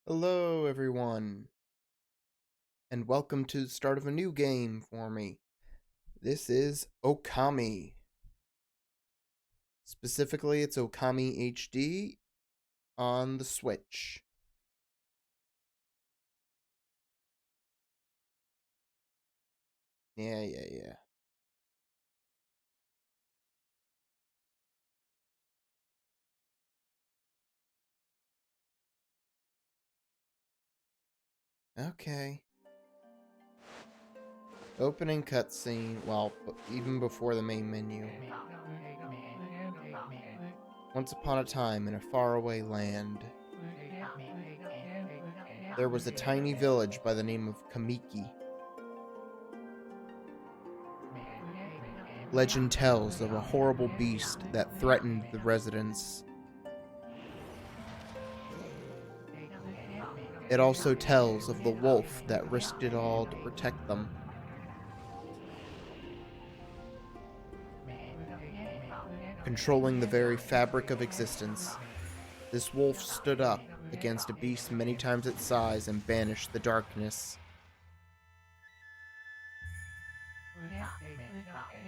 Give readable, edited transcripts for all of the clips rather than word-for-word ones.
Hello, everyone, and welcome to the start of a new game for me. This is Okami. Specifically, it's Okami HD on the Switch. Yeah. Okay. Opening cutscene. Well, even before the main menu. Once upon a time, in a faraway land, there was a tiny village by the name of Kamiki. Legend tells of a horrible beast that threatened the residents. It also tells of the wolf that risked it all to protect them. Controlling the very fabric of existence, this wolf stood up against a beast many times its size and banished the darkness.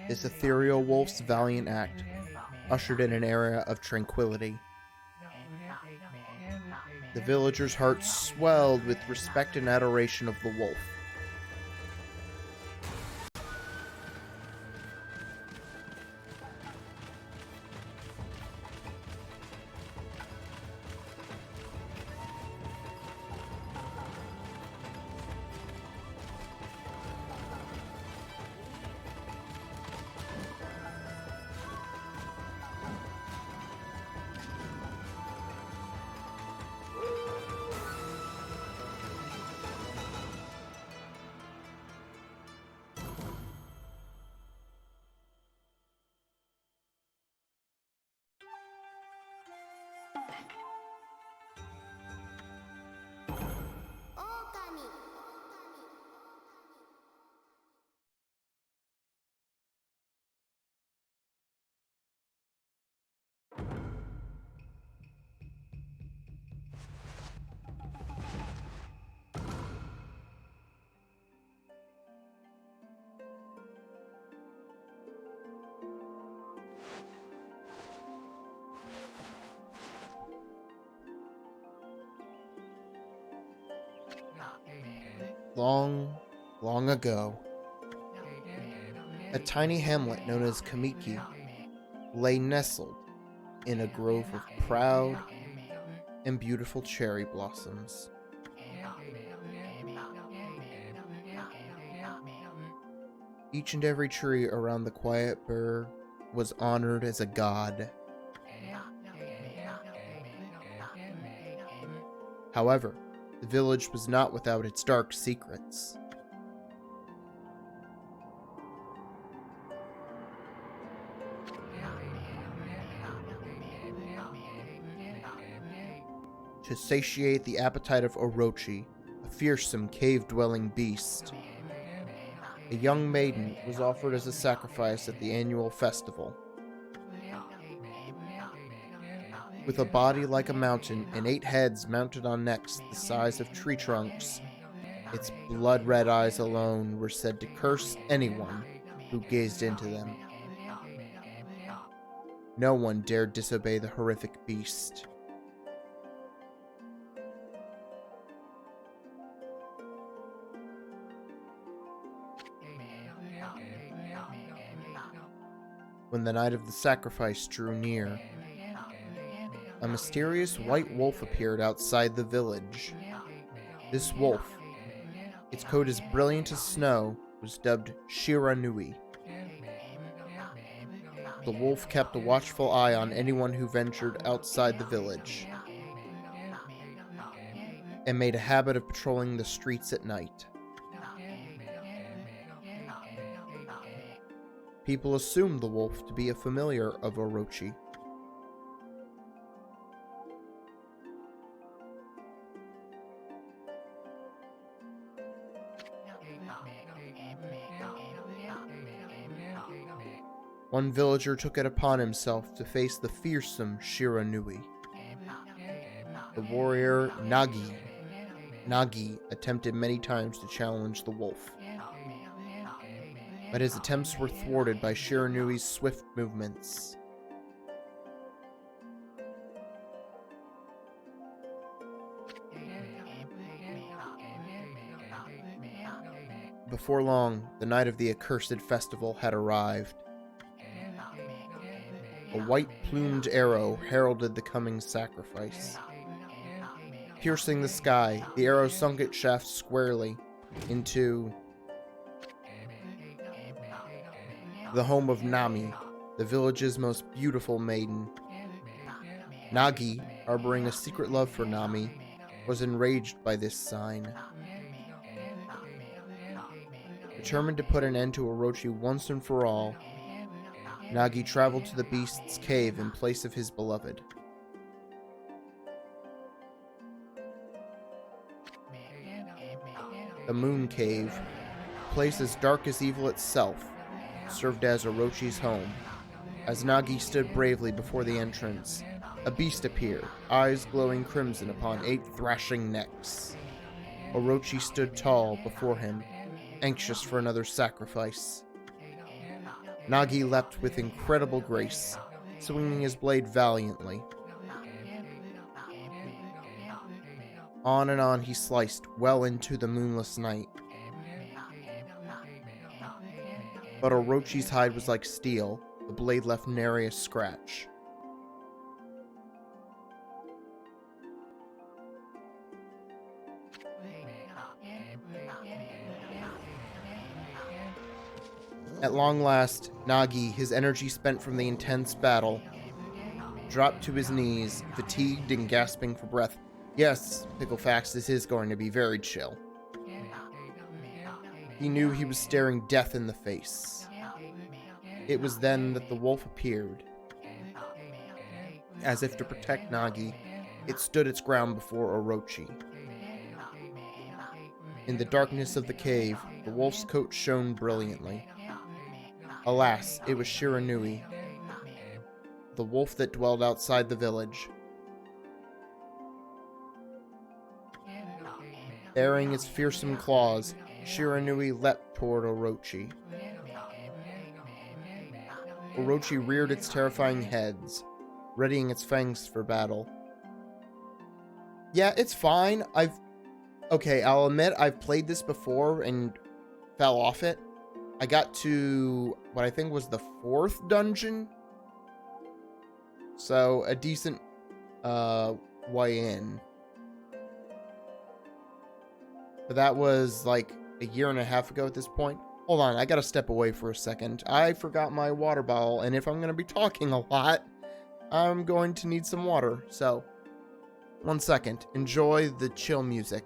This ethereal wolf's valiant act ushered in an era of tranquility. The villagers' hearts swelled with respect and adoration of the wolf. Okami. Long, long ago, a tiny hamlet known as Kamiki lay nestled in a grove of proud and beautiful cherry blossoms. Each and every tree around the quiet burg was honored as a god. However, the village was not without its dark secrets. To satiate the appetite of Orochi, a fearsome cave-dwelling beast, a young maiden was offered as a sacrifice at the annual festival. With a body like a mountain and 8 heads mounted on necks the size of tree trunks, its blood-red eyes alone were said to curse anyone who gazed into them. No one dared disobey the horrific beast. When the night of the sacrifice drew near, a mysterious white wolf appeared outside the village. This wolf, its coat as brilliant as snow, was dubbed Shiranui. The wolf kept a watchful eye on anyone who ventured outside the village, and made a habit of patrolling the streets at night. People assumed the wolf to be a familiar of Orochi. One villager took it upon himself to face the fearsome Shiranui. The warrior Nagi Nagi attempted many times to challenge the wolf, but his attempts were thwarted by Shiranui's swift movements. Before long, the night of the accursed festival had arrived. A white-plumed arrow heralded the coming sacrifice. Piercing the sky, the arrow sunk its shaft squarely into the home of Nami, the village's most beautiful maiden. Nagi, harboring a secret love for Nami, was enraged by this sign. Determined to put an end to Orochi once and for all, Nagi traveled to the beast's cave in place of his beloved. The Moon Cave, a place as dark as evil itself, served as Orochi's home. As Nagi stood bravely before the entrance, a beast appeared, eyes glowing crimson upon 8 thrashing necks. Orochi stood tall before him, anxious for another sacrifice. Nagi leapt with incredible grace, swinging his blade valiantly. On and on he sliced, well into the moonless night. But Orochi's hide was like steel. The blade left nary a scratch. At long last, Nagi, his energy spent from the intense battle, dropped to his knees, fatigued and gasping for breath. Yes, Picklefax, this is going to be very chill. He knew he was staring death in the face. It was then that the wolf appeared. As if to protect Nagi, it stood its ground before Orochi. In the darkness of the cave, the wolf's coat shone brilliantly. Alas, it was Shiranui, the wolf that dwelled outside the village. Baring its fearsome claws, Shiranui leapt toward Orochi. Orochi reared its terrifying heads, readying its fangs for battle. Yeah, it's fine. I'll admit I've played this before and fell off it. I got to what I think was the 4th dungeon. So, a decent way in. But that was like a year and a half ago at this point. Hold on, I gotta step away for a second. I forgot my water bottle, and if I'm gonna be talking a lot, I'm going to need some water. So, 1 second. Enjoy the chill music.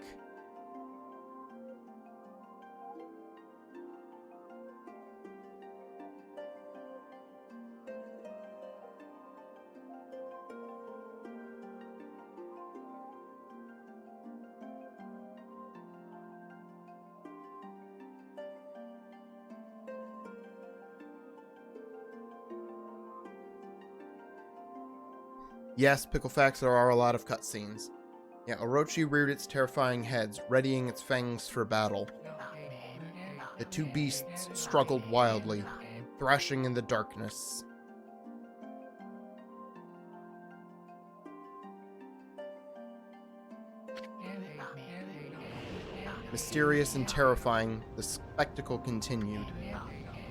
Yes, Picklefax, there are a lot of cutscenes. Yeah, Orochi reared its terrifying heads, readying its fangs for battle. The two beasts struggled wildly, thrashing in the darkness. Mysterious and terrifying, the spectacle continued.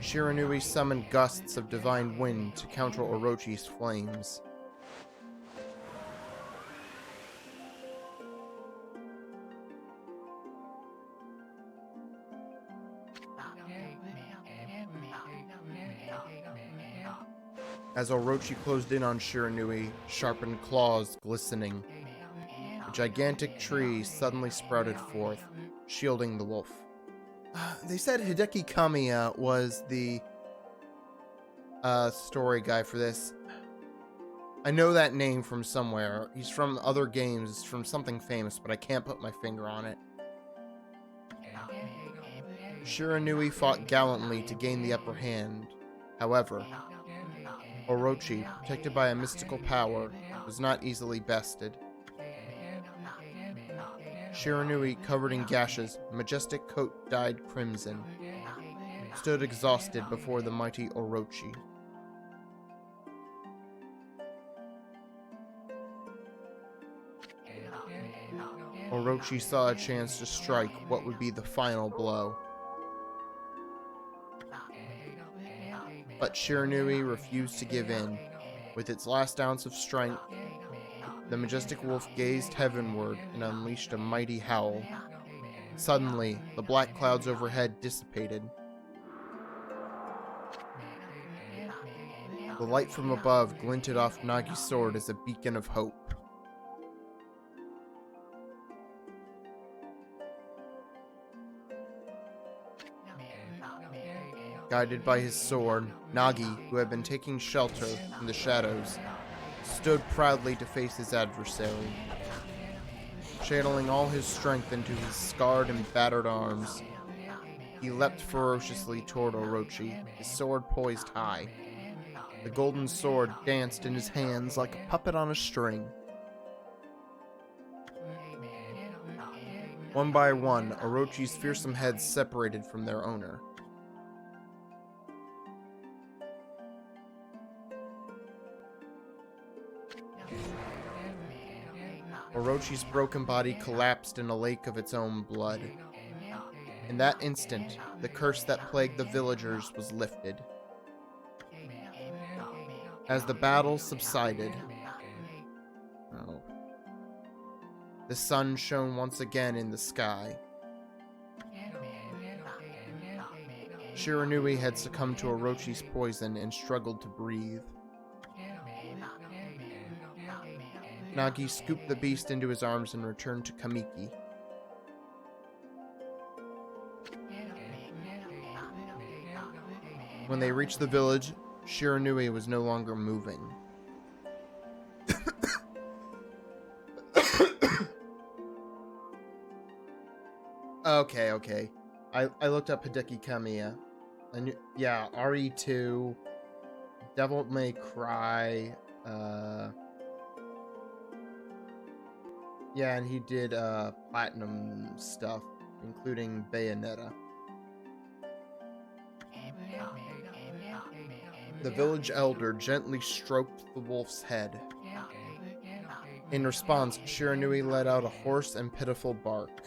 Shiranui summoned gusts of divine wind to counter Orochi's flames. As Orochi closed in on Shiranui, sharpened claws glistening, a gigantic tree suddenly sprouted forth, shielding the wolf. They said Hideki Kamiya was the story guy for this. I know that name from somewhere. He's from other games, from something famous, but I can't put my finger on it. Shiranui fought gallantly to gain the upper hand. However, Orochi, protected by a mystical power, was not easily bested. Shiranui, covered in gashes, majestic coat dyed crimson, stood exhausted before the mighty Orochi. Orochi saw a chance to strike what would be the final blow. But Shiranui refused to give in. With its last ounce of strength, the majestic wolf gazed heavenward and unleashed a mighty howl. Suddenly, the black clouds overhead dissipated. The light from above glinted off Nagi's sword as a beacon of hope. Guided by his sword, Nagi, who had been taking shelter in the shadows, stood proudly to face his adversary. Channeling all his strength into his scarred and battered arms, he leapt ferociously toward Orochi, his sword poised high. The golden sword danced in his hands like a puppet on a string. One by one, Orochi's fearsome heads separated from their owner. Orochi's broken body collapsed in a lake of its own blood. In that instant, the curse that plagued the villagers was lifted. As the battle subsided, the sun shone once again in the sky. Shiranui had succumbed to Orochi's poison and struggled to breathe. Nagi scooped the beast into his arms and returned to Kamiki. When they reached the village, Shiranui was no longer moving. Okay. I looked up Hideki Kamiya. And yeah, RE2, Devil May Cry, yeah, and he did platinum stuff, including Bayonetta. The village elder gently stroked the wolf's head. In response, Shiranui let out a hoarse and pitiful bark,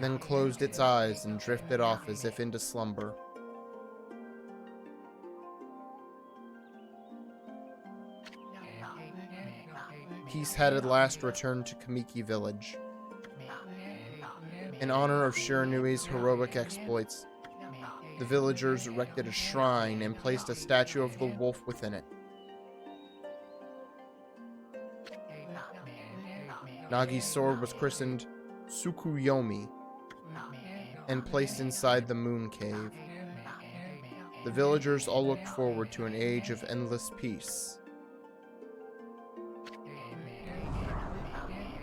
then closed its eyes and drifted off as if into slumber. Peace had at last returned to Kamiki village. In honor of Shiranui's heroic exploits, the villagers erected a shrine and placed a statue of the wolf within it. Nagi's sword was christened Tsukuyomi and placed inside the moon cave. The villagers all looked forward to an age of endless peace.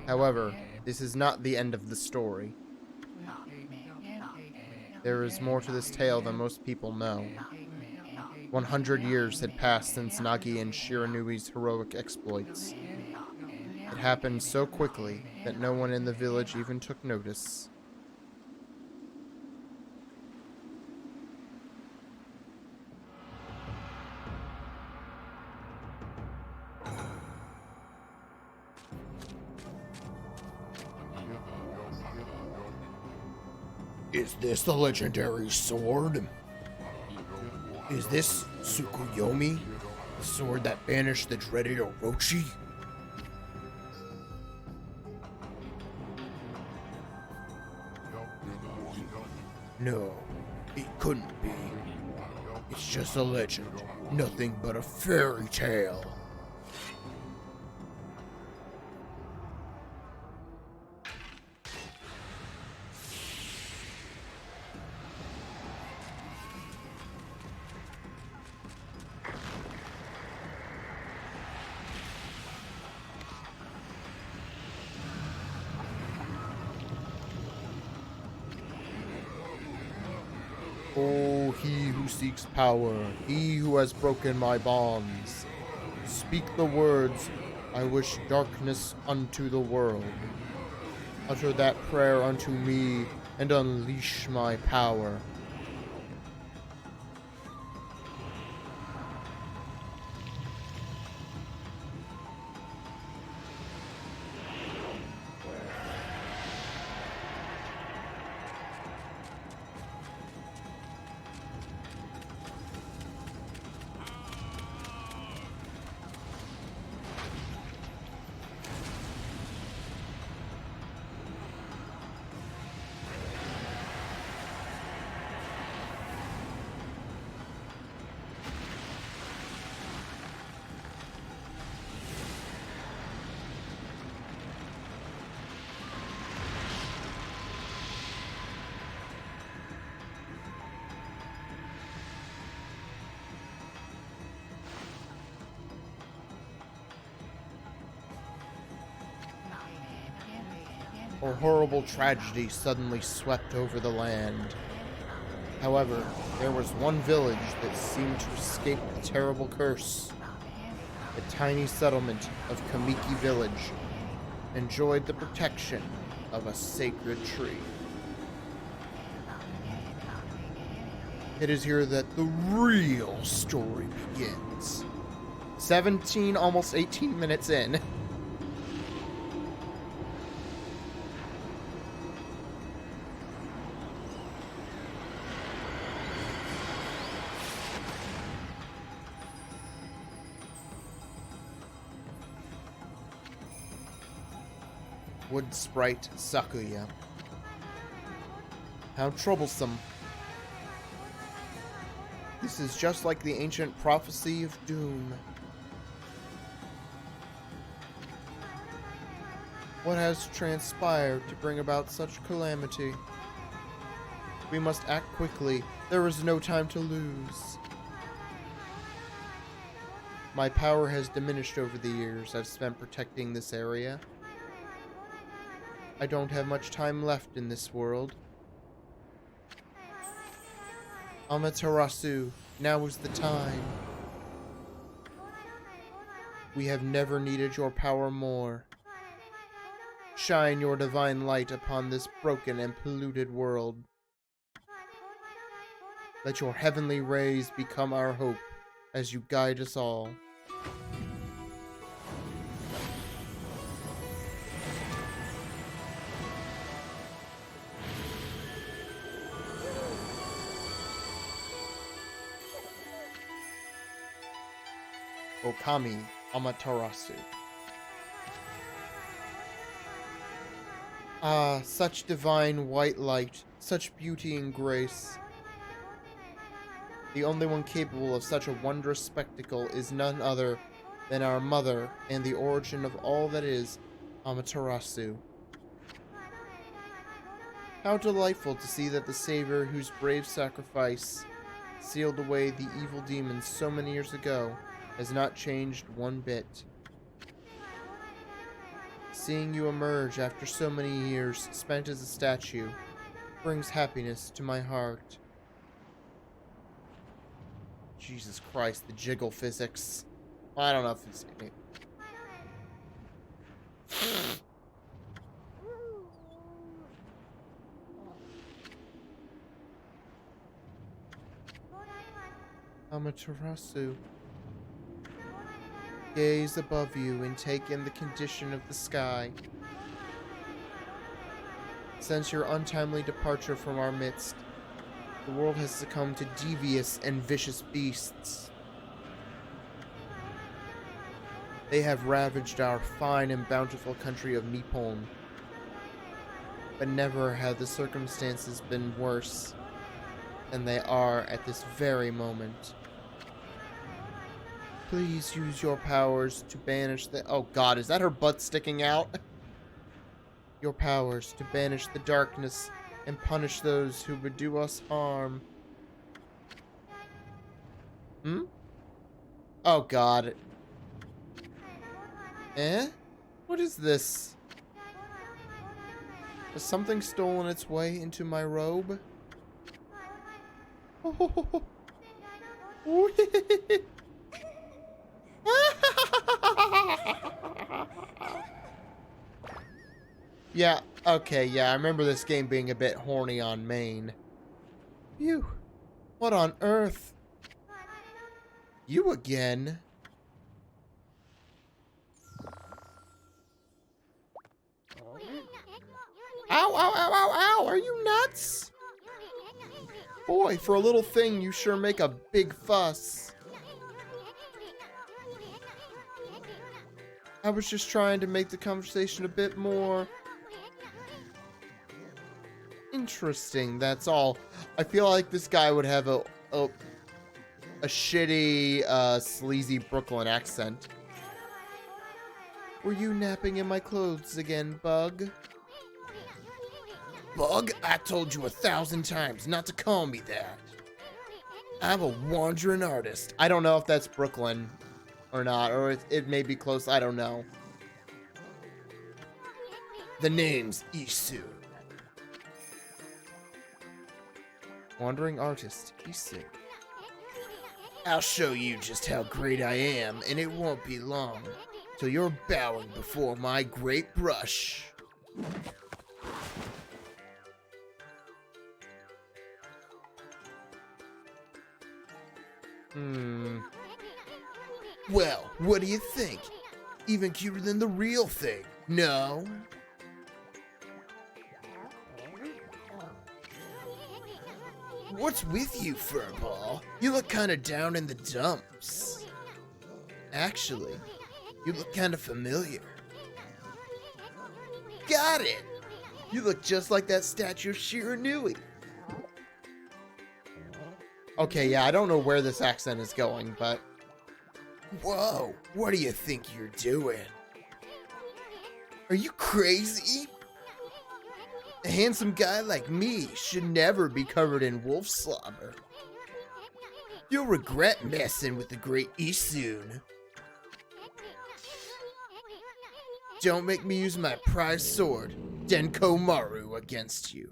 However, this is not the end of the story. There is more to this tale than most people know. 100 years had passed since Nagi and Shiranui's heroic exploits. It happened so quickly that no one in the village even took notice. Is this the legendary sword? Is this Tsukuyomi, the sword that banished the dreaded Orochi? No, it couldn't be. It's just a legend, nothing but a fairy tale. Oh, he who seeks power, he who has broken my bonds. Speak the words, I wish darkness unto the world. Utter that prayer unto me and unleash my power. A horrible tragedy suddenly swept over the land. However, there was one village that seemed to escape the terrible curse. The tiny settlement of Kamiki Village enjoyed the protection of a sacred tree. It is here that the real story begins. 17, almost 18 minutes in. Wood sprite Sakuya. How troublesome. This is just like the ancient prophecy of doom. What has transpired to bring about such calamity? We must act quickly. There is no time to lose. My power has diminished over the years I've spent protecting this area. I don't have much time left in this world. Amaterasu, now is the time. We have never needed your power more. Shine your divine light upon this broken and polluted world. Let your heavenly rays become our hope as you guide us all. Okami Amaterasu. Ah, such divine white light, such beauty and grace. The only one capable of such a wondrous spectacle is none other than our mother and the origin of all that is Amaterasu. How delightful to see that the Savior whose brave sacrifice sealed away the evil demons so many years ago has not changed one bit. Seeing you emerge after so many years spent as a statue brings happiness to my heart. Jesus Christ, the jiggle physics. I don't know if it's... Amaterasu. Gaze above you and take in the condition of the sky. Since your untimely departure from our midst, the world has succumbed to devious and vicious beasts. They have ravaged our fine and bountiful country of Nippon. But never have the circumstances been worse than they are at this very moment. Please use your powers to banish the... Oh god, is that her butt sticking out? Your powers to banish the darkness and punish those who would do us harm. Oh god. Eh? What is this? Has something stolen its way into my robe? Yeah, Okay, yeah, I remember this game being a bit horny on main. Phew. What on earth? You again? Ow, ow, ow, ow, ow! Are you nuts? Boy, for a little thing, you sure make a big fuss. I was just trying to make the conversation a bit more interesting, that's all. I feel like this guy would have a shitty, sleazy Brooklyn accent. Were you napping in my clothes again, Bug? Bug? I told you 1,000 times not to call me that. I'm a wandering artist. I don't know if that's Brooklyn or not, or it may be close, I don't know. The name's Isu. Wandering artist, Isu. I'll show you just how great I am, and it won't be long till you're bowing before my great brush. Well, what do you think? Even cuter than the real thing, no? What's with you, Furball? You look kinda down in the dumps. Actually, you look kinda familiar. Got it! You look just like that statue of Shiranui. Okay, yeah, I don't know where this accent is going, but... Whoa, what do you think you're doing? Are you crazy? A handsome guy like me should never be covered in wolf slobber. You'll regret messing with the great Isun. Don't make me use my prized sword, Denko Maru, against you.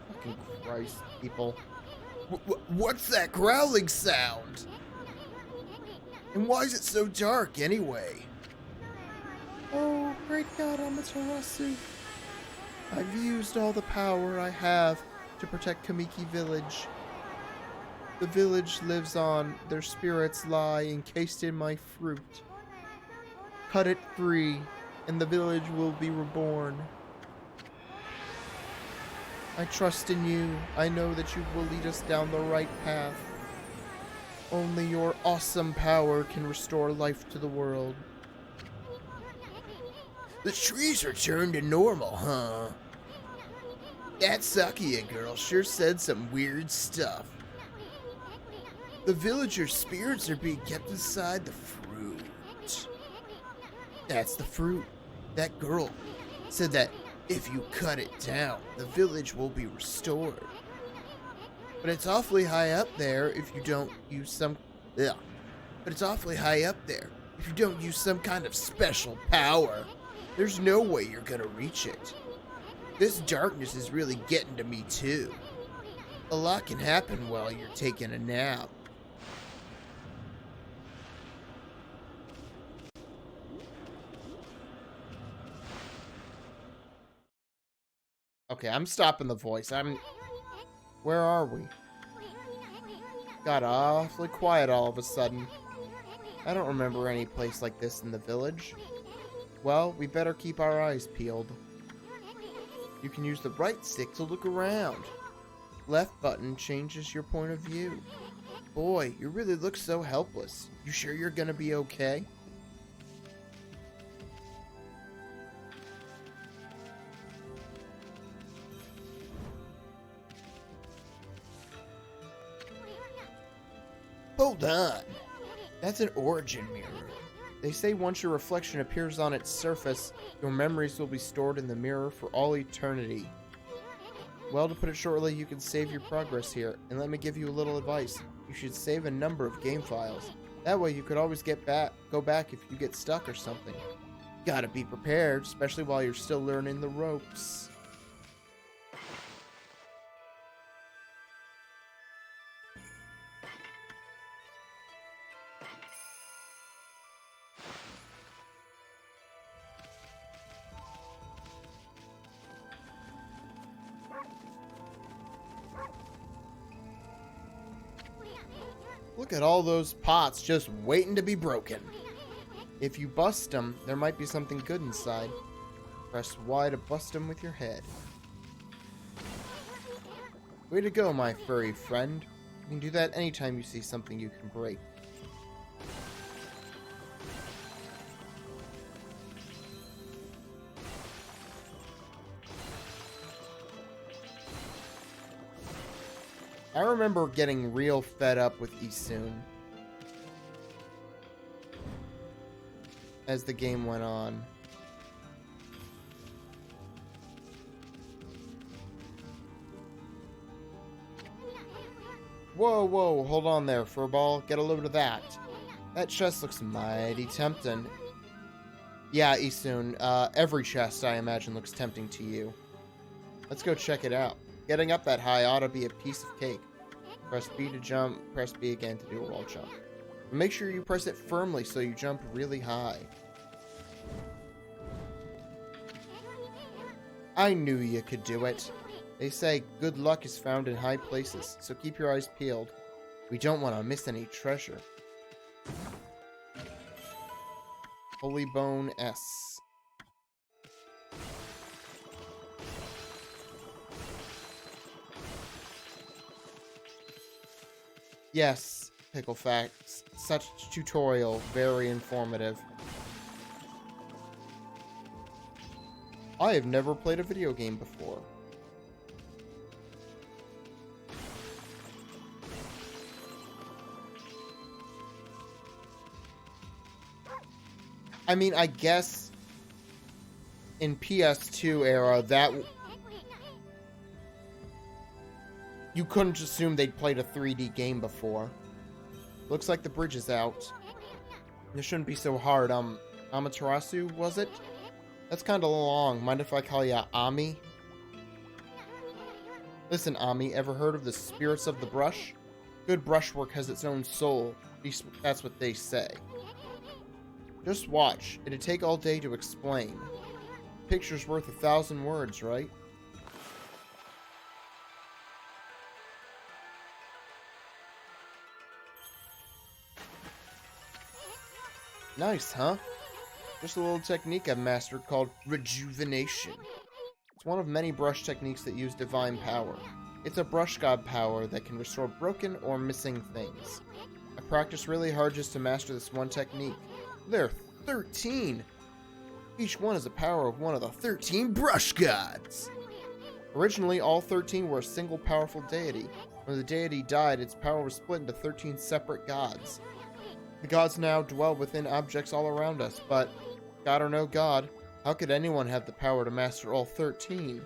Fucking Christ, people. What's that growling sound? And why is it so dark, anyway? Oh, great God, Amaterasu. I've used all the power I have to protect Kamiki Village. The village lives on. Their spirits lie encased in my fruit. Cut it free, and the village will be reborn. I trust in you. I know that you will lead us down the right path. Only your awesome power can restore life to the world. The trees are turned to normal, huh? That Sakia girl sure said some weird stuff. The villagers' spirits are being kept inside the fruit. That's the fruit. That girl said that if you cut it down, the village will be restored. But it's awfully high up there if you don't use some... Ugh. But it's awfully high up there if you don't use some kind of special power. There's no way you're gonna reach it. This darkness is really getting to me too. A lot can happen while you're taking a nap. Okay, I'm stopping the voice. Where are we? Got awfully quiet all of a sudden. I don't remember any place like this in the village. Well, we better keep our eyes peeled. You can use the right stick to look around. Left button changes your point of view. Boy, you really look so helpless. You sure you're gonna be okay? Hold on. That's an origin mirror. They say once your reflection appears on its surface, your memories will be stored in the mirror for all eternity. Well, to put it shortly, you can save your progress here, and let me give you a little advice. You should save a number of game files. That way you could always go back if you get stuck or something. Gotta be prepared, especially while you're still learning the ropes. Look at all those pots just waiting to be broken. If you bust them, there might be something good inside. Press Y to bust them with your head. Way to go, my furry friend. You can do that anytime you see something you can break. I remember getting real fed up with Isun as the game went on. Whoa, whoa, hold on there, Furball. Get a load of that. That chest looks mighty tempting. Yeah, Isun, every chest, I imagine, looks tempting to you. Let's go check it out. Getting up that high ought to be a piece of cake. Press B to jump, press B again to do a wall jump. But make sure you press it firmly so you jump really high. I knew you could do it. They say good luck is found in high places, so keep your eyes peeled. We don't want to miss any treasure. Holy Bone S. Yes, Pickle Facts. Such tutorial, very informative. I have never played a video game before. I mean, I guess in PS2 era, that you couldn't assume they'd played a 3D game before. Looks like the bridge is out. This shouldn't be so hard. Amaterasu, was it? That's kind of long. Mind if I call you Ami? Listen, Ami, ever heard of the spirits of the brush? Good brushwork has its own soul. At least that's what they say. Just watch. It'd take all day to explain. Picture's worth 1,000 words, right? Nice, huh? Just a little technique I've mastered called rejuvenation. It's one of many brush techniques that use divine power. It's a brush god power that can restore broken or missing things. I practiced really hard just to master this one technique. There are 13! Each one is a power of one of the 13 brush gods! Originally, all 13 were a single powerful deity. When the deity died, its power was split into 13 separate gods. The gods now dwell within objects all around us, but, God or no god, how could anyone have the power to master all 13?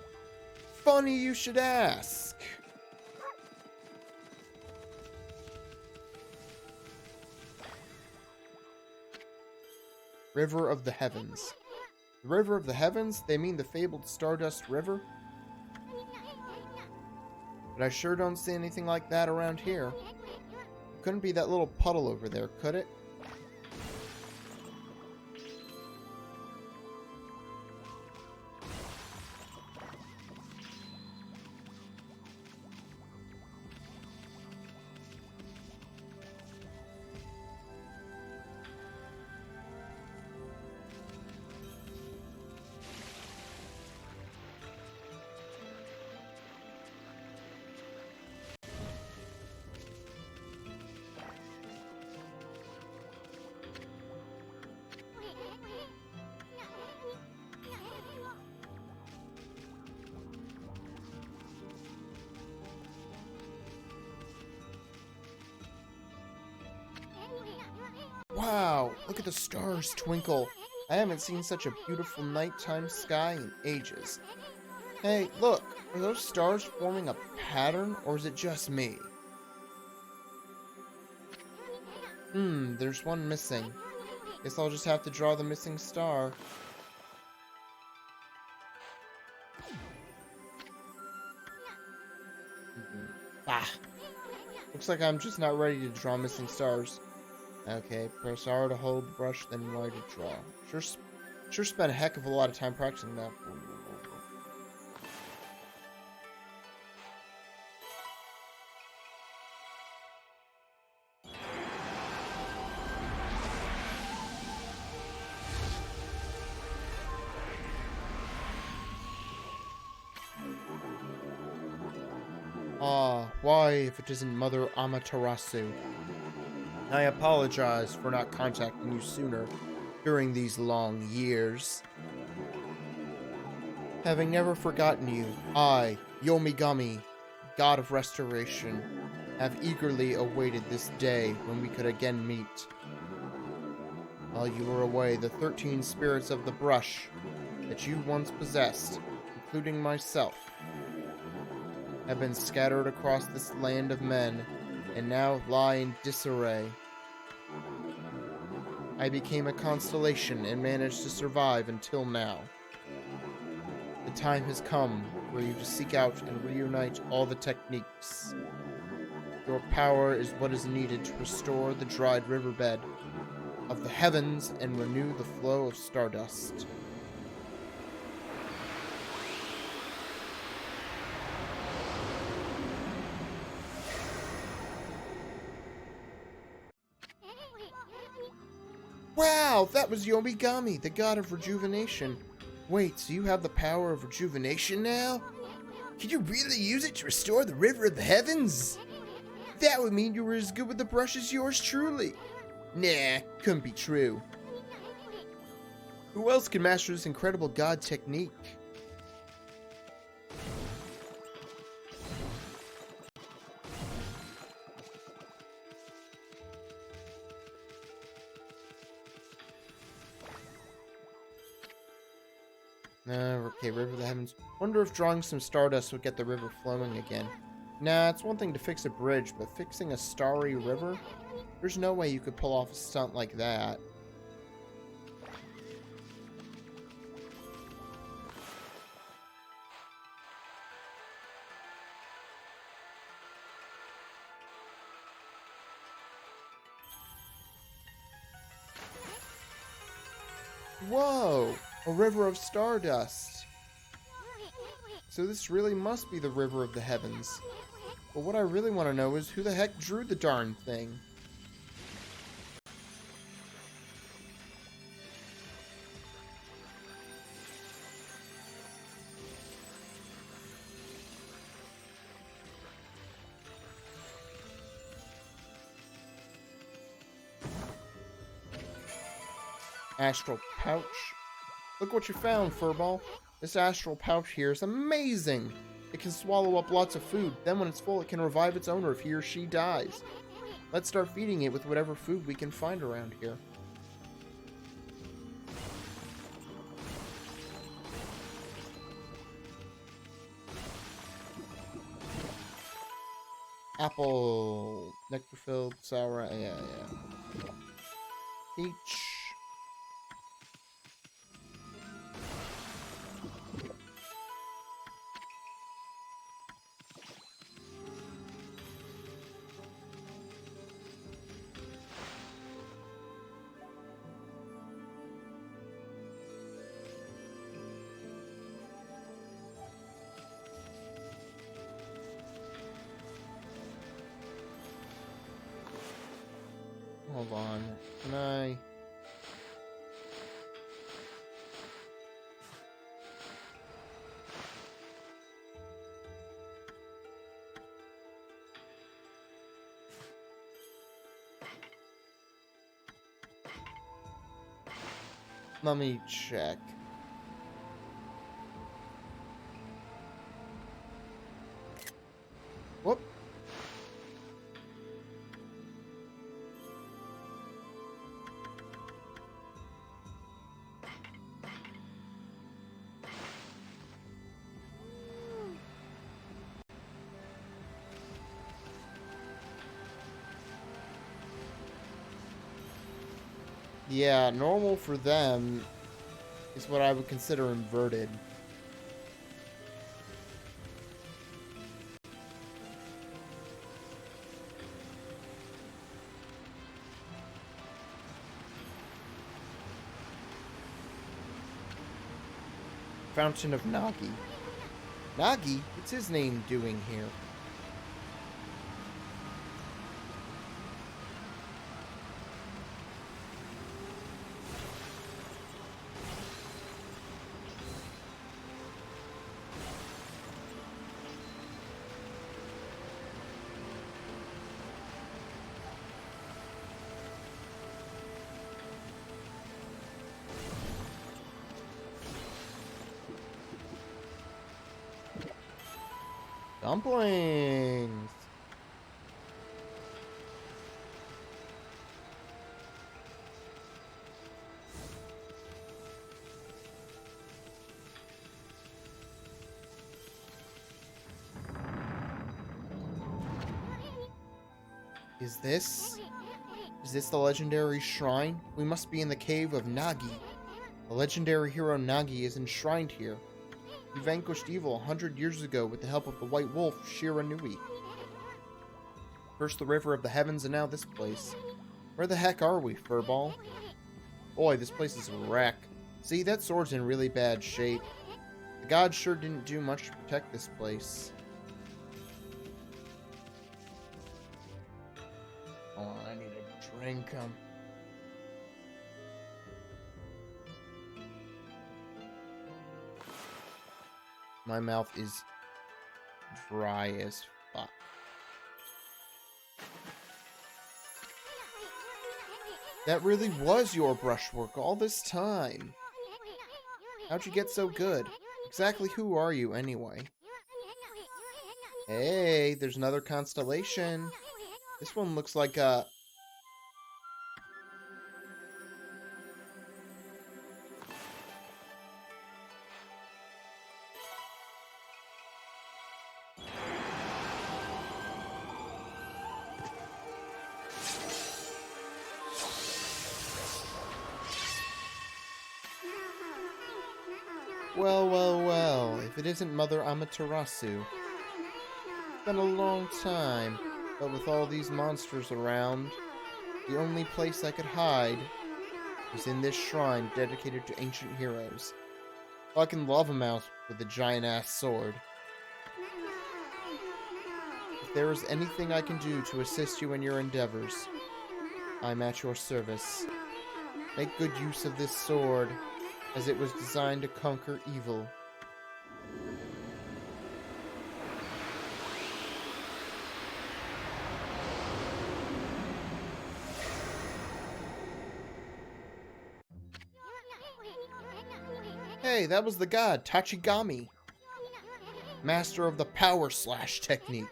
Funny you should ask! River of the Heavens. The River of the Heavens? They mean the fabled Stardust River? But I sure don't see anything like that around here. It couldn't be that little puddle over there, could it? Wow, look at the stars twinkle. I haven't seen such a beautiful nighttime sky in ages. Hey, look, are those stars forming a pattern, or is it just me? There's one missing. Guess I'll just have to draw the missing star. Ah! Looks like I'm just not ready to draw missing stars. Okay, press R to hold the brush, then Y to draw. Sure spent a heck of a lot of time practicing that. Ah, why if it isn't Mother Amaterasu? I apologize for not contacting you sooner during these long years. Having never forgotten you, I, Yomigami, God of Restoration, have eagerly awaited this day when we could again meet. While you were away, the 13 spirits of the brush that you once possessed, including myself, have been scattered across this land of men and now lie in disarray. I became a constellation and managed to survive until now. The time has come for you to seek out and reunite all the techniques. Your power is what is needed to restore the dried riverbed of the heavens and renew the flow of stardust. Wow, that was Yomigami, the god of rejuvenation. Wait, so you have the power of rejuvenation now? Can you really use it to restore the river of the heavens? That would mean you were as good with the brush as yours truly. Nah, couldn't be true. Who else can master this incredible god technique? Okay, River of the Heavens. Wonder if drawing some stardust would get the river flowing again. Nah, it's one thing to fix a bridge, but fixing a starry river? There's no way you could pull off a stunt like that. Whoa! A river of stardust! So this really must be the River of the Heavens. But what I really want to know is who the heck drew the darn thing? Astral pouch. Look what you found, Furball. This astral pouch here is amazing. It can swallow up lots of food. Then when it's full, it can revive its owner if he or she dies. Let's start feeding it with whatever food we can find around here. Apple. Nectar filled, sour. Yeah. Peach. Hold on. Can I... Let me check. Whoop. Yeah, normal for them is what I would consider inverted. Fountain of Nagi. Nagi? What's his name doing here? Dumplings! Is this the legendary shrine? We must be in the cave of Nagi. The legendary hero Nagi is enshrined here. He vanquished evil 100 years ago with the help of the White Wolf, Shiranui. First the River of the Heavens and now this place. Where the heck are we, Furball? Boy, this place is a wreck. See, that sword's in really bad shape. The gods sure didn't do much to protect this place. Hold on, I need a drink. My mouth is dry as fuck. That really was your brushwork all this time. How'd you get so good? Exactly who are you, anyway? Hey, there's another constellation. This one looks like a... Well, if it isn't Mother Amaterasu. It's been a long time, but with all these monsters around, the only place I could hide was in this shrine dedicated to ancient heroes. Fucking love a mouse with a giant-ass sword. If there is anything I can do to assist you in your endeavors, I'm at your service. Make good use of this sword, as it was designed to conquer evil. Hey, that was the god, Tachigami. Master of the power slash technique.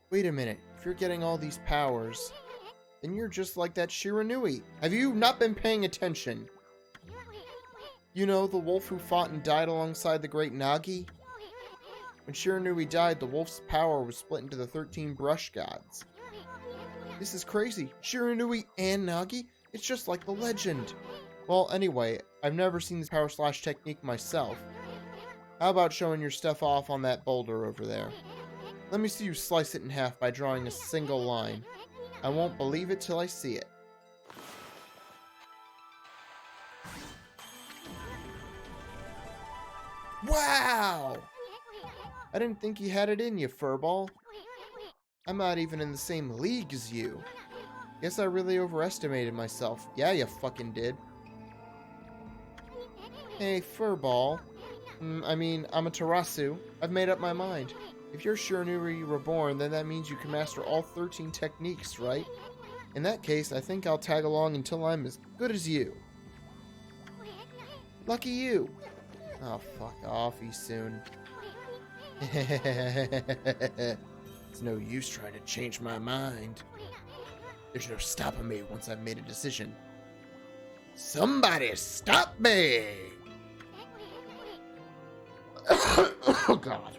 Wait a minute, if you're getting all these powers, then you're just like that Shiranui. Have you not been paying attention? You know, the wolf who fought and died alongside the great Nagi? When Shiranui died, the wolf's power was split into the 13 brush gods. This is crazy. Shiranui and Nagi? It's just like the legend. Well, anyway, I've never seen this power slash technique myself. How about showing your stuff off on that boulder over there? Let me see you slice it in half by drawing a single line. I won't believe it till I see it. Wow! I didn't think you had it in you, Furball. I'm not even in the same league as you. Guess I really overestimated myself. Yeah, you fucking did. Hey, Furball. I mean, Amaterasu. I've made up my mind. If you're Shiranui Reborn, then that means you can master all 13 techniques, right? In that case, I think I'll tag along until I'm as good as you. Lucky you. Oh, fuck off, soon. It's no use trying to change my mind. There's no stopping me once I've made a decision. Somebody stop me! Oh, God.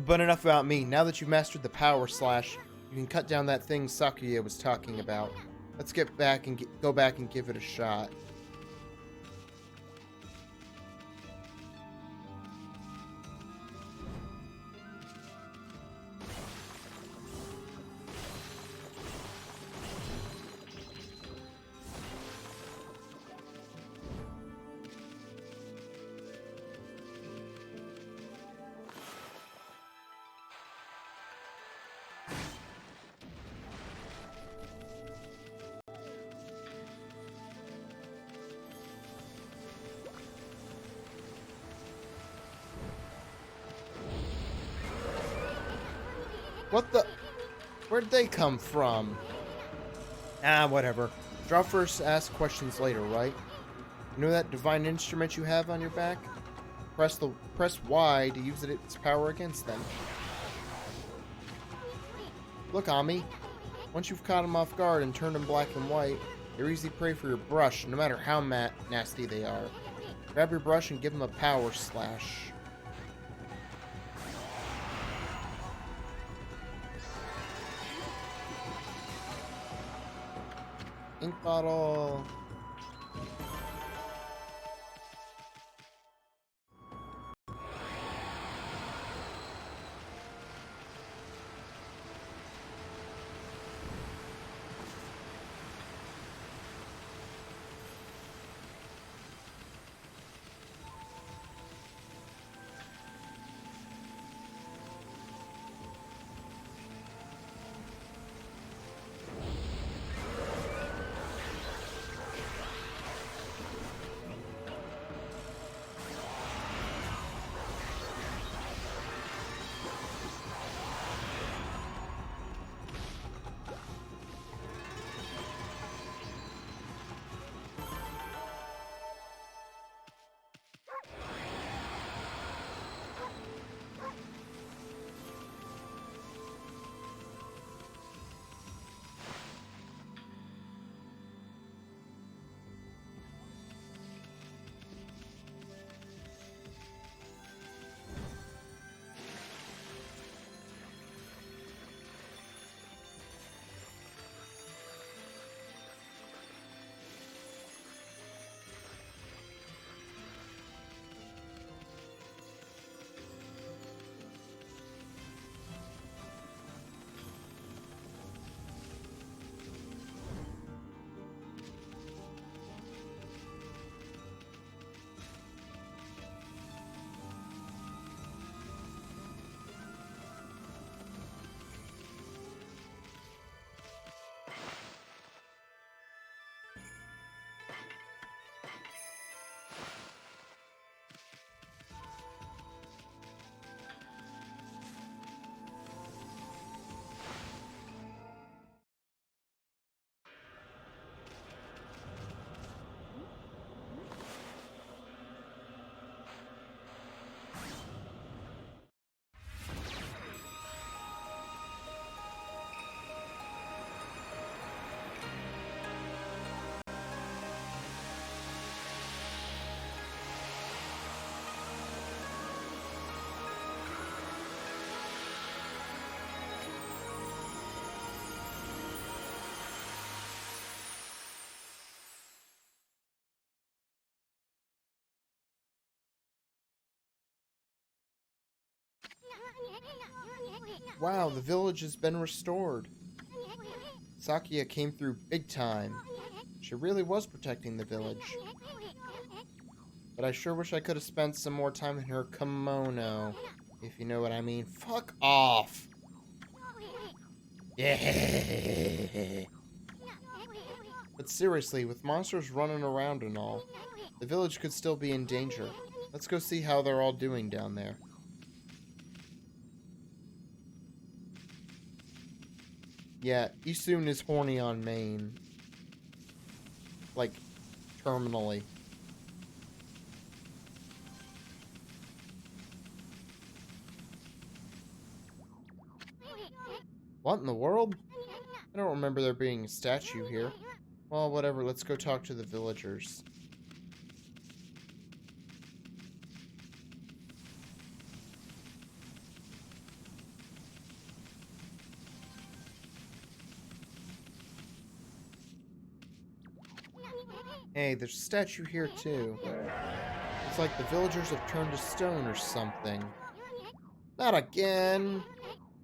But enough about me. Now that you've mastered the power slash, you can cut down that thing Sakuya was talking about. Let's get back and go back and give it a shot. What the? Where'd they come from? Ah, whatever. Draw first, ask questions later, right? You know that divine instrument you have on your back? Press Y to use its power against them. Look, Ami. Once you've caught them off guard and turned them black and white, they're easy prey for your brush, no matter how nasty they are. Grab your brush and give them a power slash. Ink bottle. Wow, the village has been restored. Sakia came through big time. She really was protecting the village. But I sure wish I could have spent some more time in her kimono, if you know what I mean. Fuck off! Yeah. But seriously, with monsters running around and all, the village could still be in danger. Let's go see how they're all doing down there. Yeah, Isun is horny on main. Like, terminally. What in the world? I don't remember there being a statue here. Well, whatever, let's go talk to the villagers. Hey, there's a statue here too. It's like the villagers have turned to stone or something. Not again!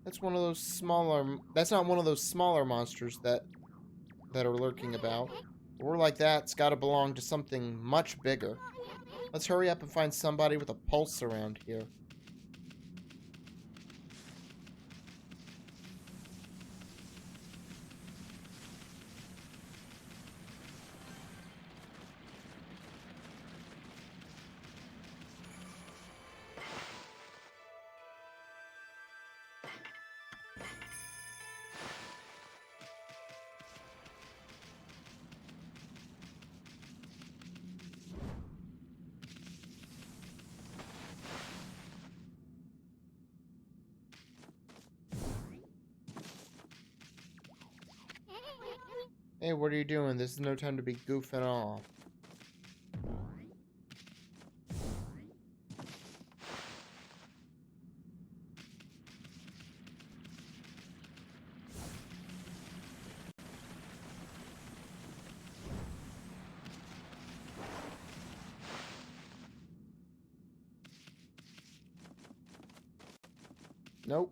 That's one of those smaller... That's not one of those smaller monsters that are lurking about. A war like that's gotta belong to something much bigger. Let's hurry up and find somebody with a pulse around here. Hey, what are you doing? This is no time to be goofing off. Nope.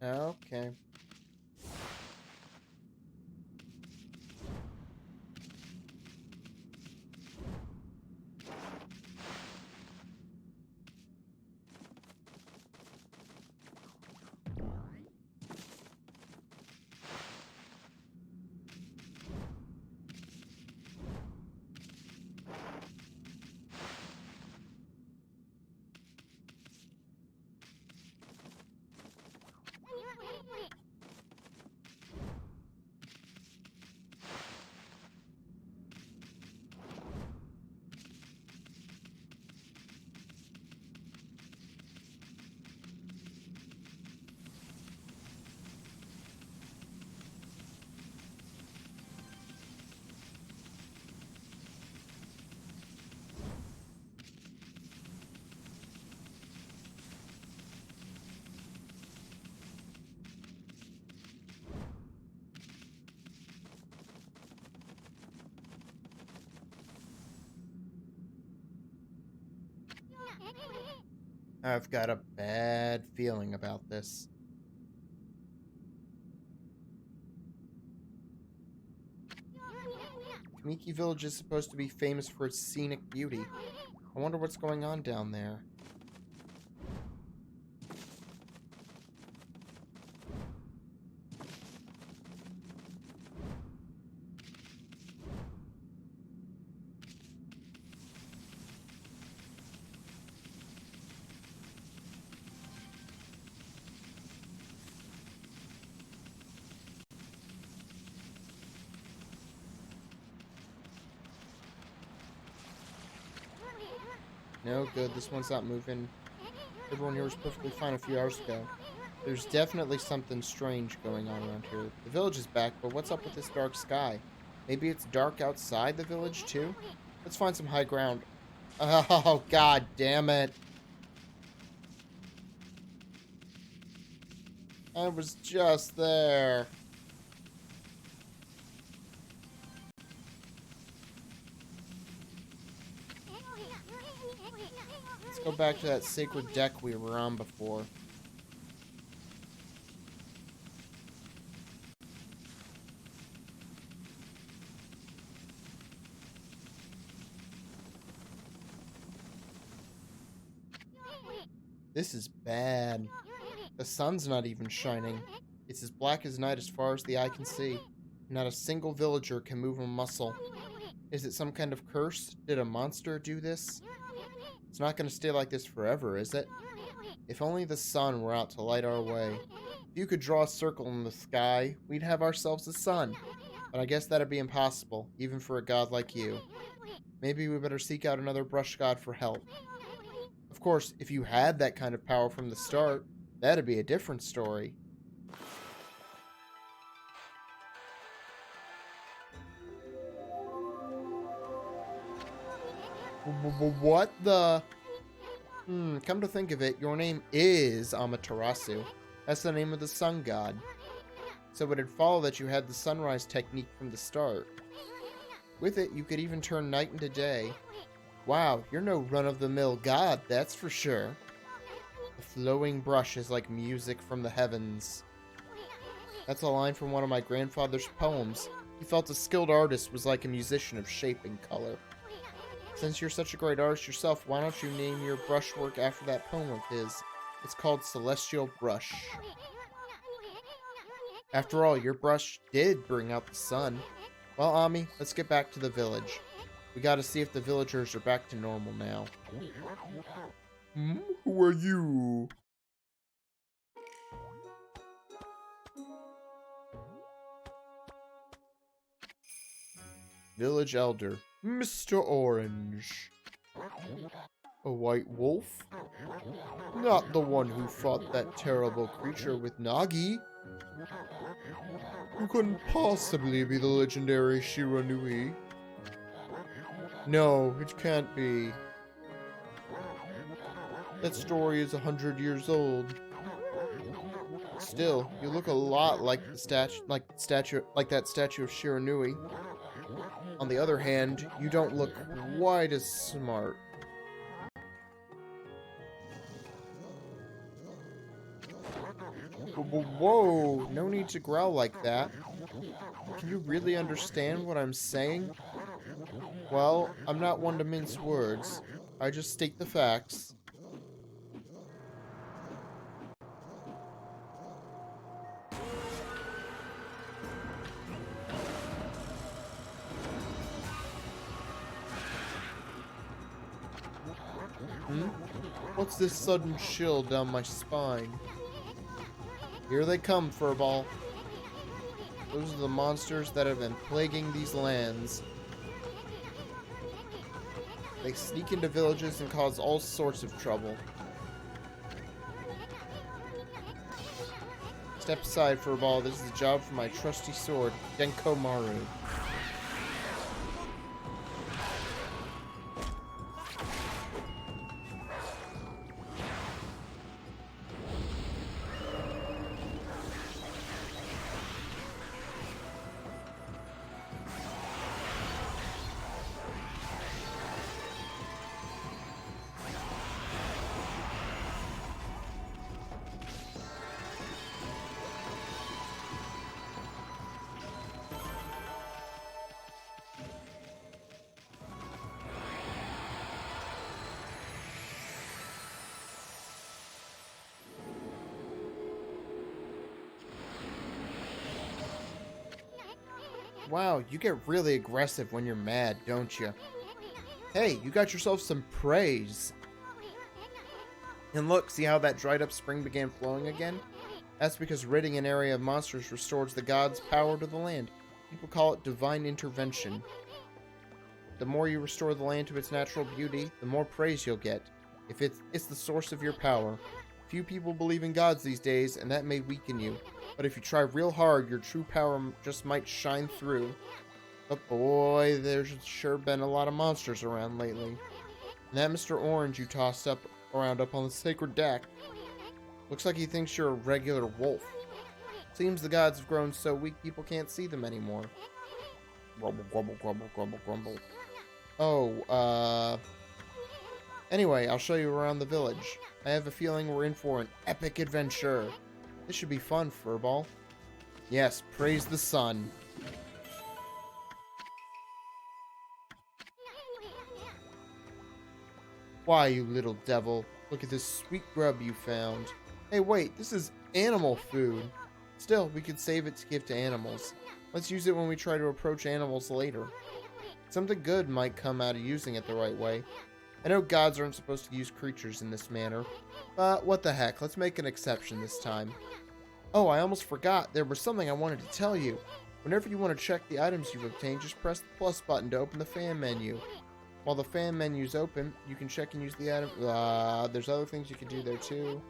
Okay. I've got a bad feeling about this. Kamiki Village is supposed to be famous for its scenic beauty. I wonder what's going on down there. No good, this one's not moving. Everyone here was perfectly fine a few hours ago. There's definitely something strange going on around here. The village is back, but what's up with this dark sky? Maybe it's dark outside the village, too? Let's find some high ground. Oh, god damn it. I was just there. Let's go back to that sacred deck we were on before. This is bad. The sun's not even shining. It's as black as night as far as the eye can see. Not a single villager can move a muscle. Is it some kind of curse? Did a monster do this? It's not going to stay like this forever, is it? If only the sun were out to light our way. If you could draw a circle in the sky, we'd have ourselves a sun. But I guess that'd be impossible, even for a god like you. Maybe we better seek out another brush god for help. Of course, if you had that kind of power from the start, that'd be a different story. What the? Come to think of it, your name is Amaterasu. That's the name of the sun god. So it'd follow that you had the sunrise technique from the start. With it, you could even turn night into day. Wow, you're no run-of-the-mill god, that's for sure. The flowing brush is like music from the heavens. That's a line from one of my grandfather's poems. He felt a skilled artist was like a musician of shape and color. Since you're such a great artist yourself, why don't you name your brushwork after that poem of his? It's called Celestial Brush. After all, your brush did bring out the sun. Well, Ami, let's get back to the village. We gotta see if the villagers are back to normal now. Who are you? village elder, Mr. Orange. A white wolf? Not the one who fought that terrible creature with Nagi. You couldn't possibly be the legendary Shiranui. No, it can't be. That story is 100 years old. Still, you look a lot like the that statue of Shiranui. On the other hand, you don't look quite as smart. Whoa, no need to growl like that. Can you really understand what I'm saying? Well, I'm not one to mince words. I just state the facts. What's this sudden chill down my spine? Here they come, Furball. Those are the monsters that have been plaguing these lands. They sneak into villages and cause all sorts of trouble. Step aside, Furball. This is a job for my trusty sword, Denko Maru. Wow, you get really aggressive when you're mad, don't you? Hey, you got yourself some praise. And look, see how that dried up spring began flowing again? That's because ridding an area of monsters restores the gods' power to the land. People call it divine intervention. The more you restore the land to its natural beauty, the more praise you'll get. If it's the source of your power. Few people believe in gods these days, and that may weaken you. But if you try real hard, your true power just might shine through. But boy, there's sure been a lot of monsters around lately. And that Mr. Orange you tossed around up on the sacred deck. Looks like he thinks you're a regular wolf. Seems the gods have grown so weak people can't see them anymore. Grumble, grumble, grumble, grumble, grumble. Oh, anyway, I'll show you around the village. I have a feeling we're in for an epic adventure. This should be fun, Furball. Yes, praise the sun. Why, you little devil. Look at this sweet grub you found. Hey, wait, this is animal food. Still, we could save it to give to animals. Let's use it when we try to approach animals later. Something good might come out of using it the right way. I know gods aren't supposed to use creatures in this manner, but what the heck, let's make an exception this time. Oh, I almost forgot, there was something I wanted to tell you. Whenever you want to check the items you've obtained, just press the plus button to open the fan menu. While the fan menu's open, you can check and use the item. There's other things you can do there too.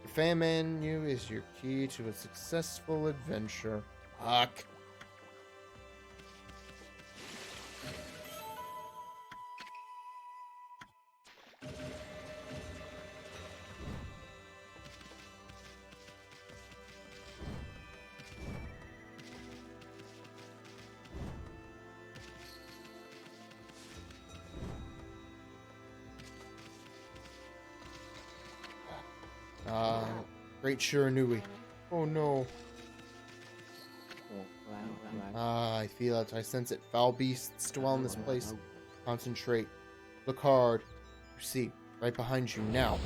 The fan menu is your key to a successful adventure. Huck. Great Shiranui. Oh no. I feel it. I sense it. Foul beasts dwell in this place. Concentrate. Look hard. You see, right behind you now.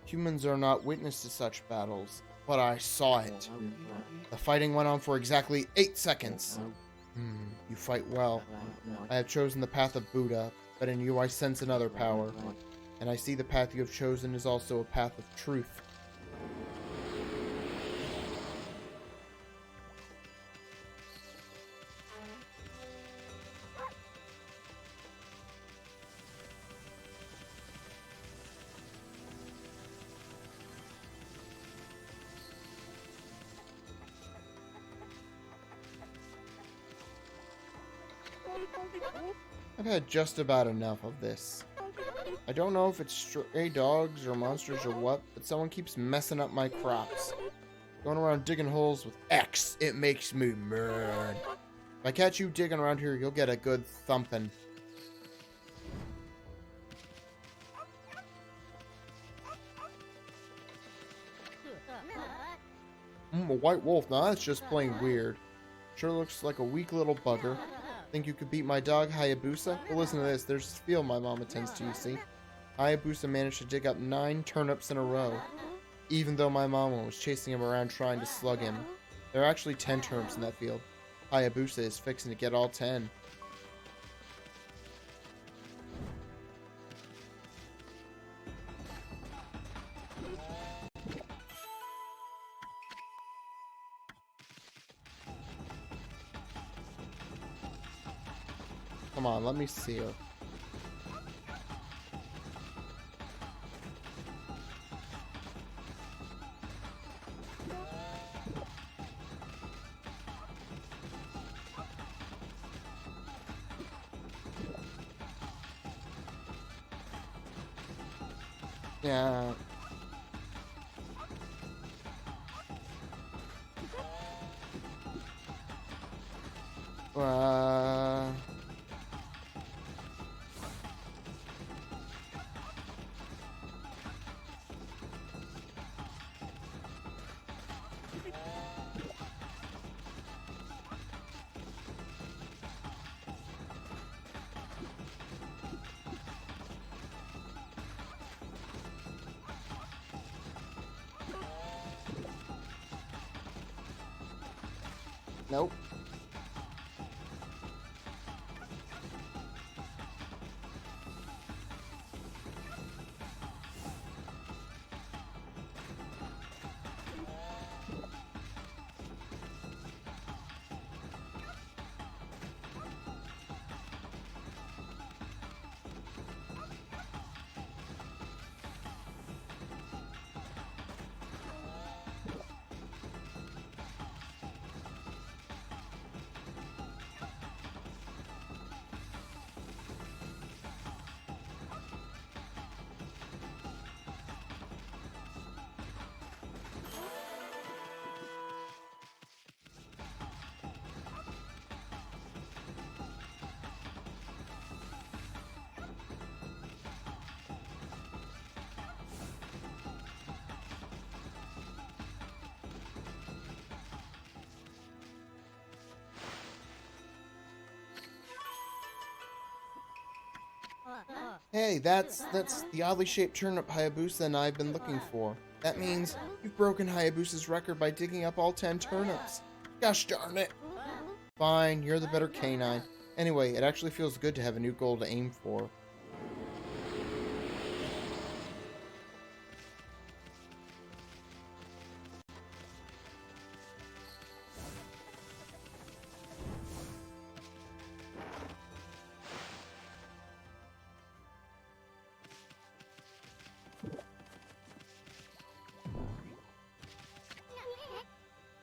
Humans are not witness to such battles. but I saw it. The fighting went on for exactly 8 seconds. You fight well. I have chosen the path of Buddha, but in you I sense another power. And I see the path you have chosen is also a path of truth. I've had just about enough of this. I don't know if it's stray dogs or monsters or what, but someone keeps messing up my crops. Going around digging holes with X, it makes me mad. If I catch you digging around here, you'll get a good thumping. A white wolf, now that's just plain weird. Sure looks like a weak little bugger. Think you could beat my dog, Hayabusa? Well, listen to this. There's this field my mom attends to, you see. Hayabusa managed to dig up 9 turnips in a row, even though my mama was chasing him around trying to slug him. There are actually 10 turnips in that field. Hayabusa is fixing to get all 10. Come on, let me see her. Yeah. Nope. Hey, that's the oddly shaped turnip Hayabusa and I have been looking for. That means you've broken Hayabusa's record by digging up all 10 turnips. Gosh darn it. Fine, you're the better canine. Anyway, it actually feels good to have a new goal to aim for.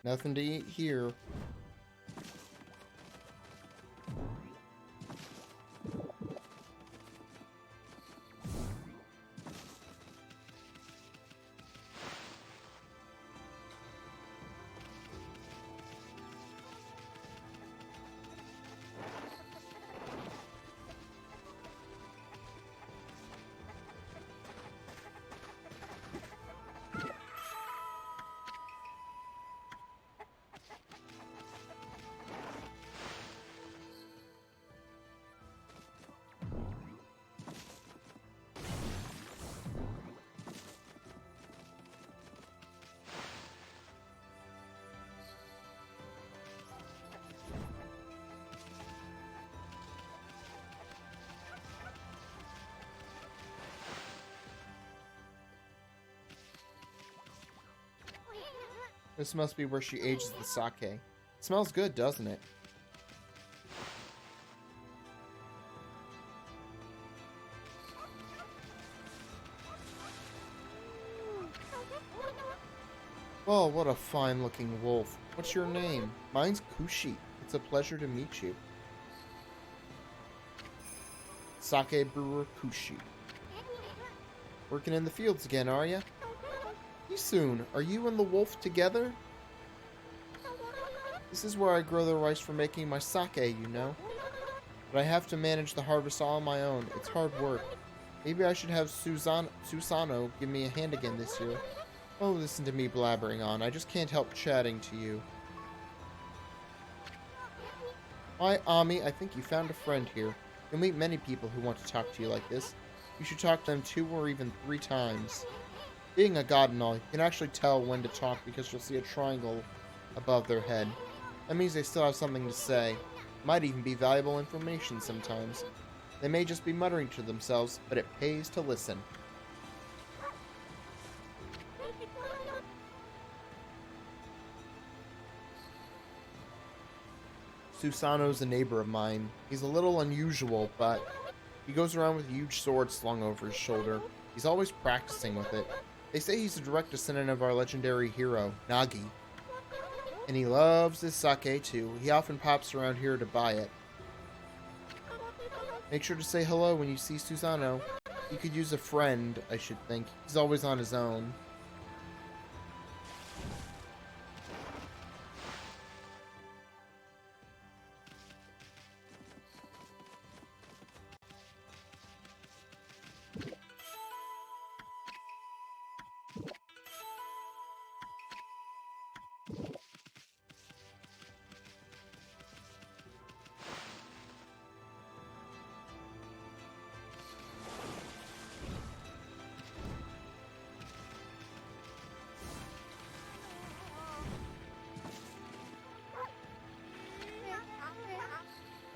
Nothing to eat here. This must be where she ages the sake. It smells good, doesn't it? Well, what a fine-looking wolf. What's your name? Mine's Kushi. It's a pleasure to meet you. Sake brewer Kushi. Working in the fields again, are ya? Soon. Are you and the wolf together? This is where I grow the rice for making my sake, you know. But I have to manage the harvest all on my own. It's hard work. Maybe I should have Susano give me a hand again this year. Oh, listen to me blabbering on. I just can't help chatting to you. Hi, Ami. I think you found a friend here. You'll meet many people who want to talk to you like this. You should talk to them 2 or even 3 times. Being a god and all, you can actually tell when to talk because you'll see a triangle above their head. That means they still have something to say. Might even be valuable information sometimes. They may just be muttering to themselves, but it pays to listen. Susano's a neighbor of mine. He's a little unusual, but he goes around with a huge sword slung over his shoulder. He's always practicing with it. They say he's a direct descendant of our legendary hero, Nagi. And he loves his sake too. He often pops around here to buy it. Make sure to say hello when you see Susano. He could use a friend, I should think. He's always on his own.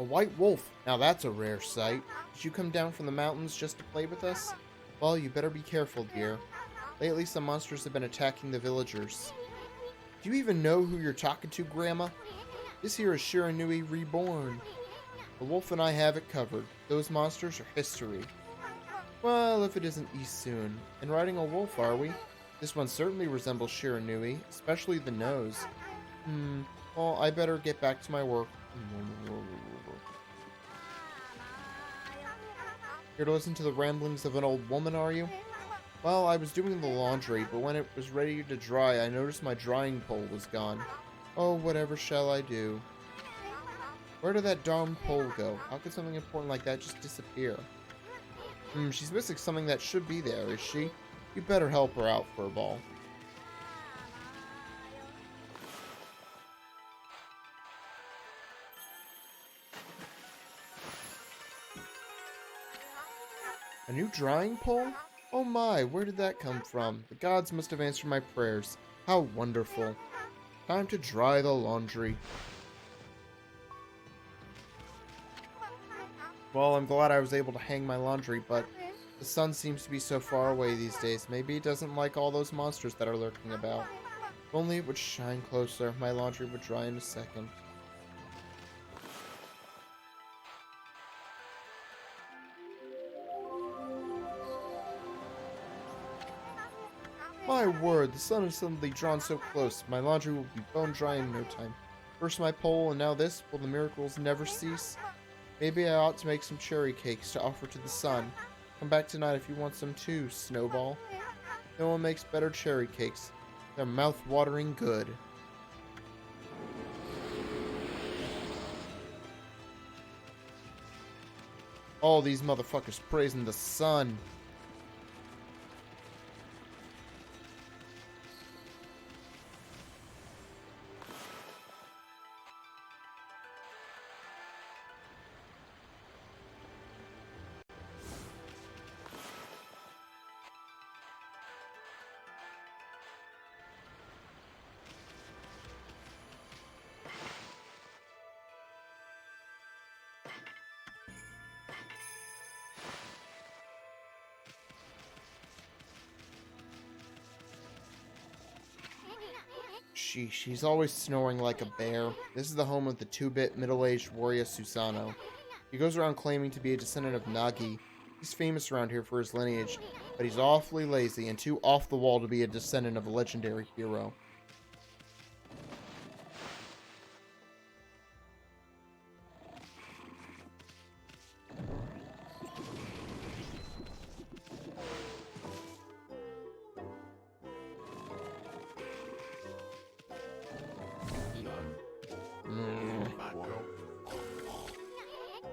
A white wolf. Now that's a rare sight. Did you come down from the mountains just to play with us? Well, you better be careful, dear. Lately, some monsters have been attacking the villagers. Do you even know who you're talking to, Grandma? This here is Shiranui reborn. The wolf and I have it covered. Those monsters are history. Well, if it isn't Isun. And riding a wolf, are we? This one certainly resembles Shiranui, especially the nose. Well, I better get back to my work. Here to listen to the ramblings of an old woman, are you? Well, I was doing the laundry, but when it was ready to dry, I noticed my drying pole was gone. Oh, whatever shall I do? Where did that darn pole go? How could something important like that just disappear? She's missing something that should be there, is she? You better help her out, Furball. A new drying pole? Oh my, where did that come from? The gods must have answered my prayers. How wonderful. Time to dry the laundry. Well, I'm glad I was able to hang my laundry, but the sun seems to be so far away these days. Maybe it doesn't like all those monsters that are lurking about. If only it would shine closer, my laundry would dry in a second. My word, the sun has suddenly drawn so close. My laundry will be bone dry in no time. First my pole, and now this. Will the miracles never cease? Maybe I ought to make some cherry cakes to offer to the sun. Come back tonight if you want some too, Snowball. No one makes better cherry cakes. They're mouth-watering good. All these motherfuckers praising the sun. Sheesh, he's always snoring like a bear. This is the home of the 2-bit middle-aged warrior Susano. He goes around claiming to be a descendant of Nagi. He's famous around here for his lineage, but he's awfully lazy and too off the wall to be a descendant of a legendary hero.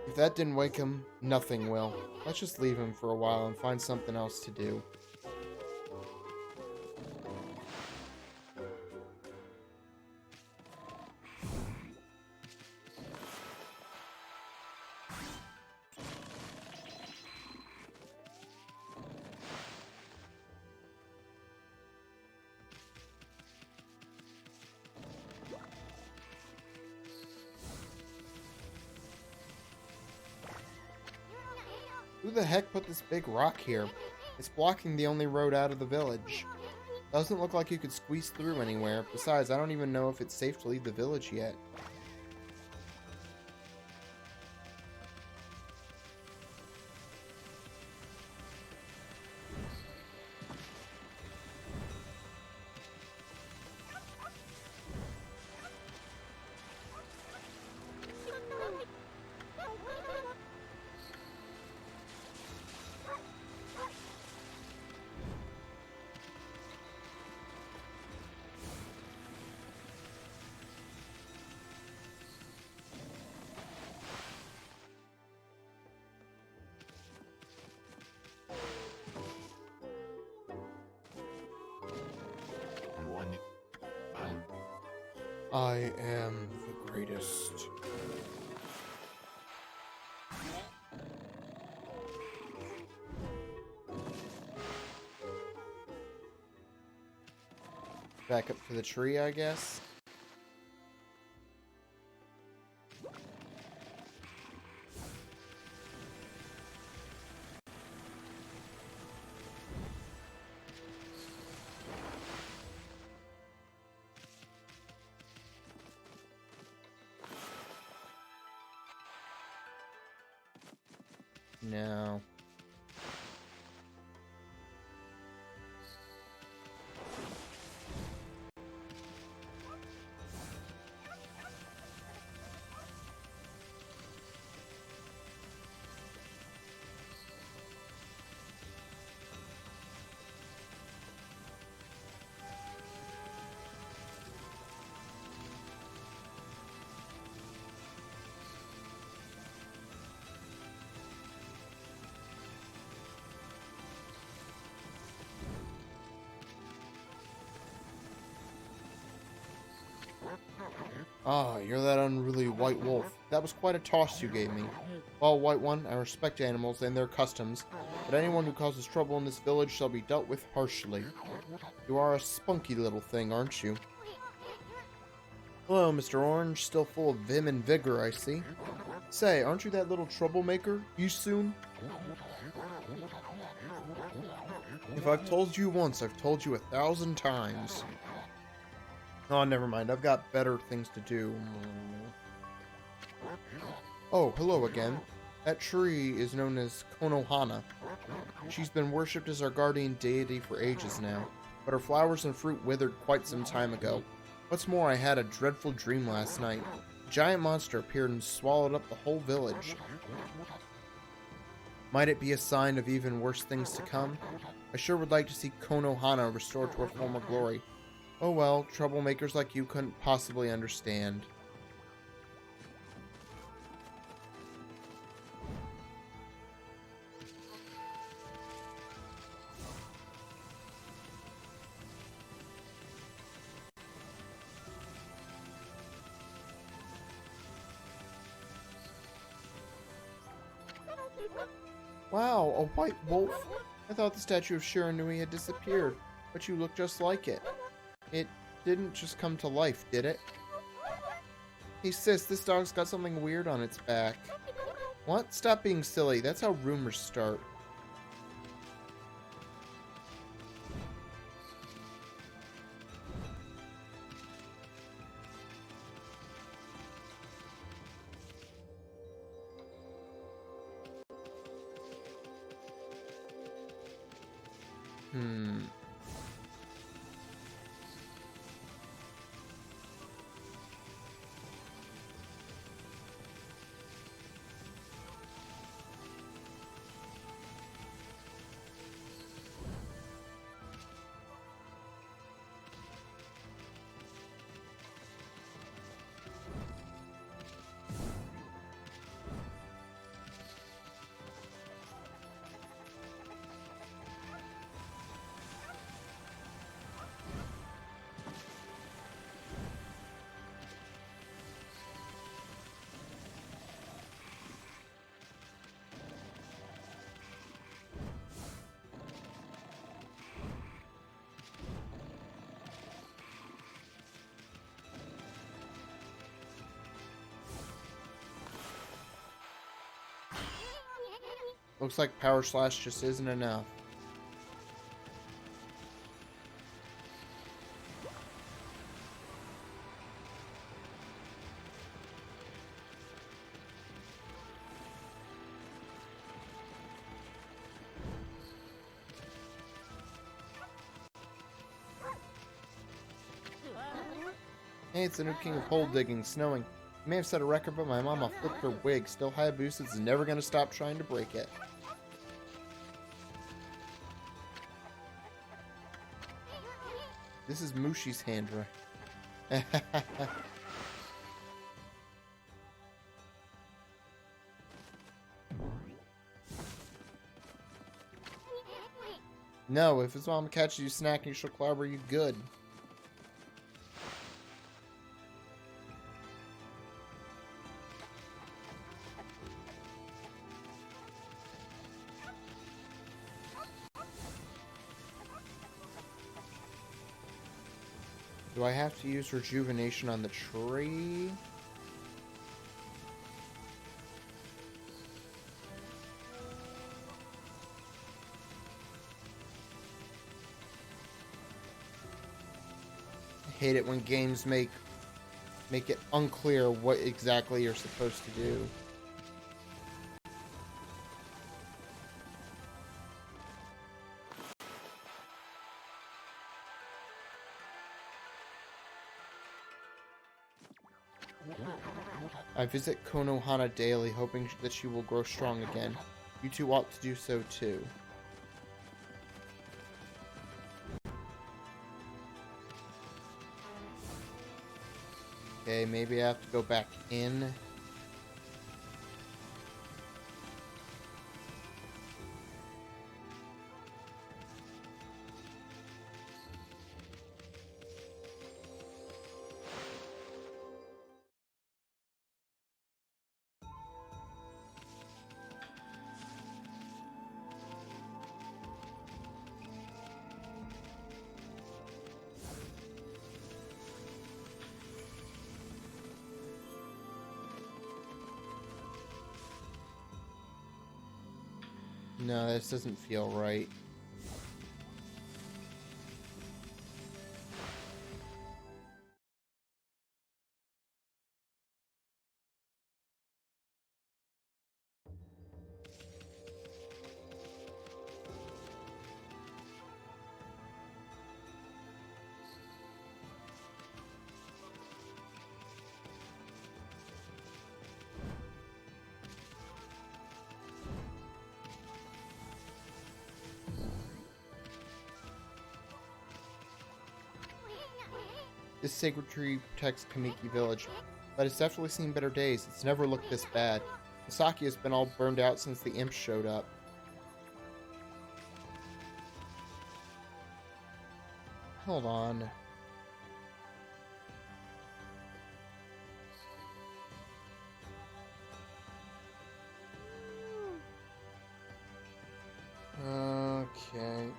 If that didn't wake him, nothing will. Let's just leave him for a while and find something else to do. Who the heck put this big rock here? It's blocking the only road out of the village. Doesn't look like you could squeeze through anywhere. Besides, I don't even know if it's safe to leave the village yet. I am the greatest. Back up to the tree, I guess. No. Ah, you're that unruly white wolf. That was quite a toss you gave me. Well, White One, I respect animals and their customs, but anyone who causes trouble in this village shall be dealt with harshly. You are a spunky little thing, aren't you? Hello, Mr. Orange. Still full of vim and vigor, I see. Say, aren't you that little troublemaker? You soon? If I've told you once, I've told you 1,000 times. Oh, never mind. I've got better things to do. Oh, hello again. That tree is known as Konohana. She's been worshipped as our guardian deity for ages now, but her flowers and fruit withered quite some time ago. What's more, I had a dreadful dream last night. A giant monster appeared and swallowed up the whole village. Might it be a sign of even worse things to come? I sure would like to see Konohana restored to her former glory. Oh well, troublemakers like you couldn't possibly understand. Wow, a white wolf? I thought the statue of Shiranui had disappeared, but you look just like it. It didn't just come to life, did it? Hey sis, this dog's got something weird on its back. What? Stop being silly. That's how rumors start. Hmm. Looks like Power Slash just isn't enough. Hey, it's the new king of hole digging, snowing. You may have set a record, but my mama flipped her wig. Still, Hayabusa's never gonna stop trying to break it. This is Mushi's Handra. No, if his mom catches you snacking, she'll clobber you good. Do I have to use rejuvenation on the tree? I hate it when games make it unclear what exactly you're supposed to do. I visit Konohana daily, hoping that she will grow strong again. You two ought to do so too. Okay, maybe I have to go back in. No, this doesn't feel right. This sacred tree protects Kamiki Village, but it's definitely seen better days. It's never looked this bad. Misaki has been all burned out since the imp showed up. Hold on. Okay.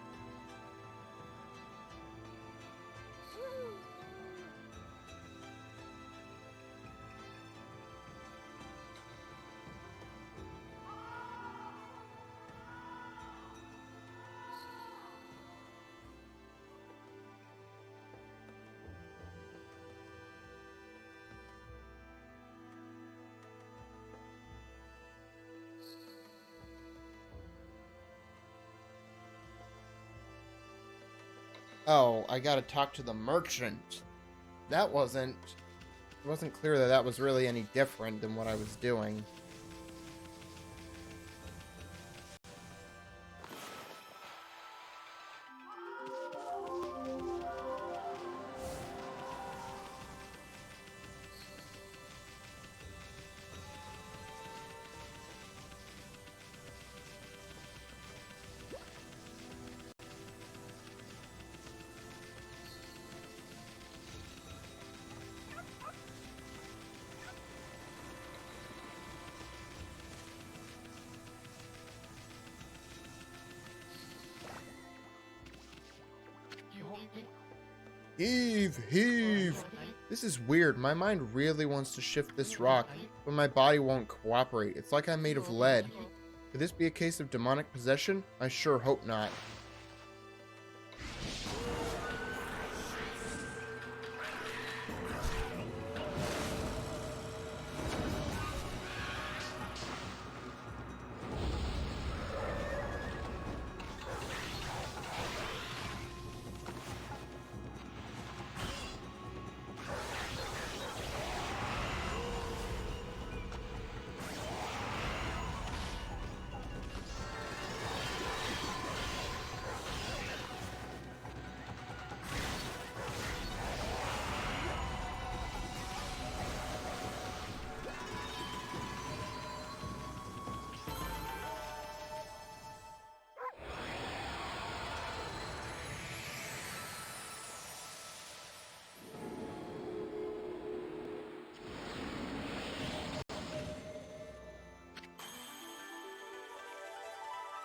Oh, I gotta talk to the merchant. It wasn't clear that that was really any different than what I was doing. Heave, heave! This is weird. My mind really wants to shift this rock, but my body won't cooperate. It's like I'm made of lead. Could this be a case of demonic possession? I sure hope not.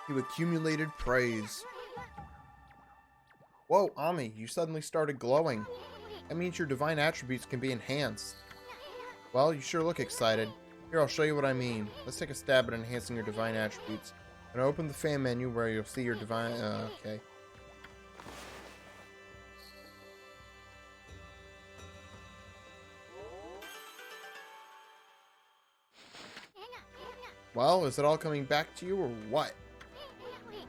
You accumulated praise. Whoa, Ami, you suddenly started glowing. That means your divine attributes can be enhanced. Well, you sure look excited. Here, I'll show you what I mean. Let's take a stab at enhancing your divine attributes. And open the fan menu where you'll see your divine... okay. Well, is it all coming back to you, or what?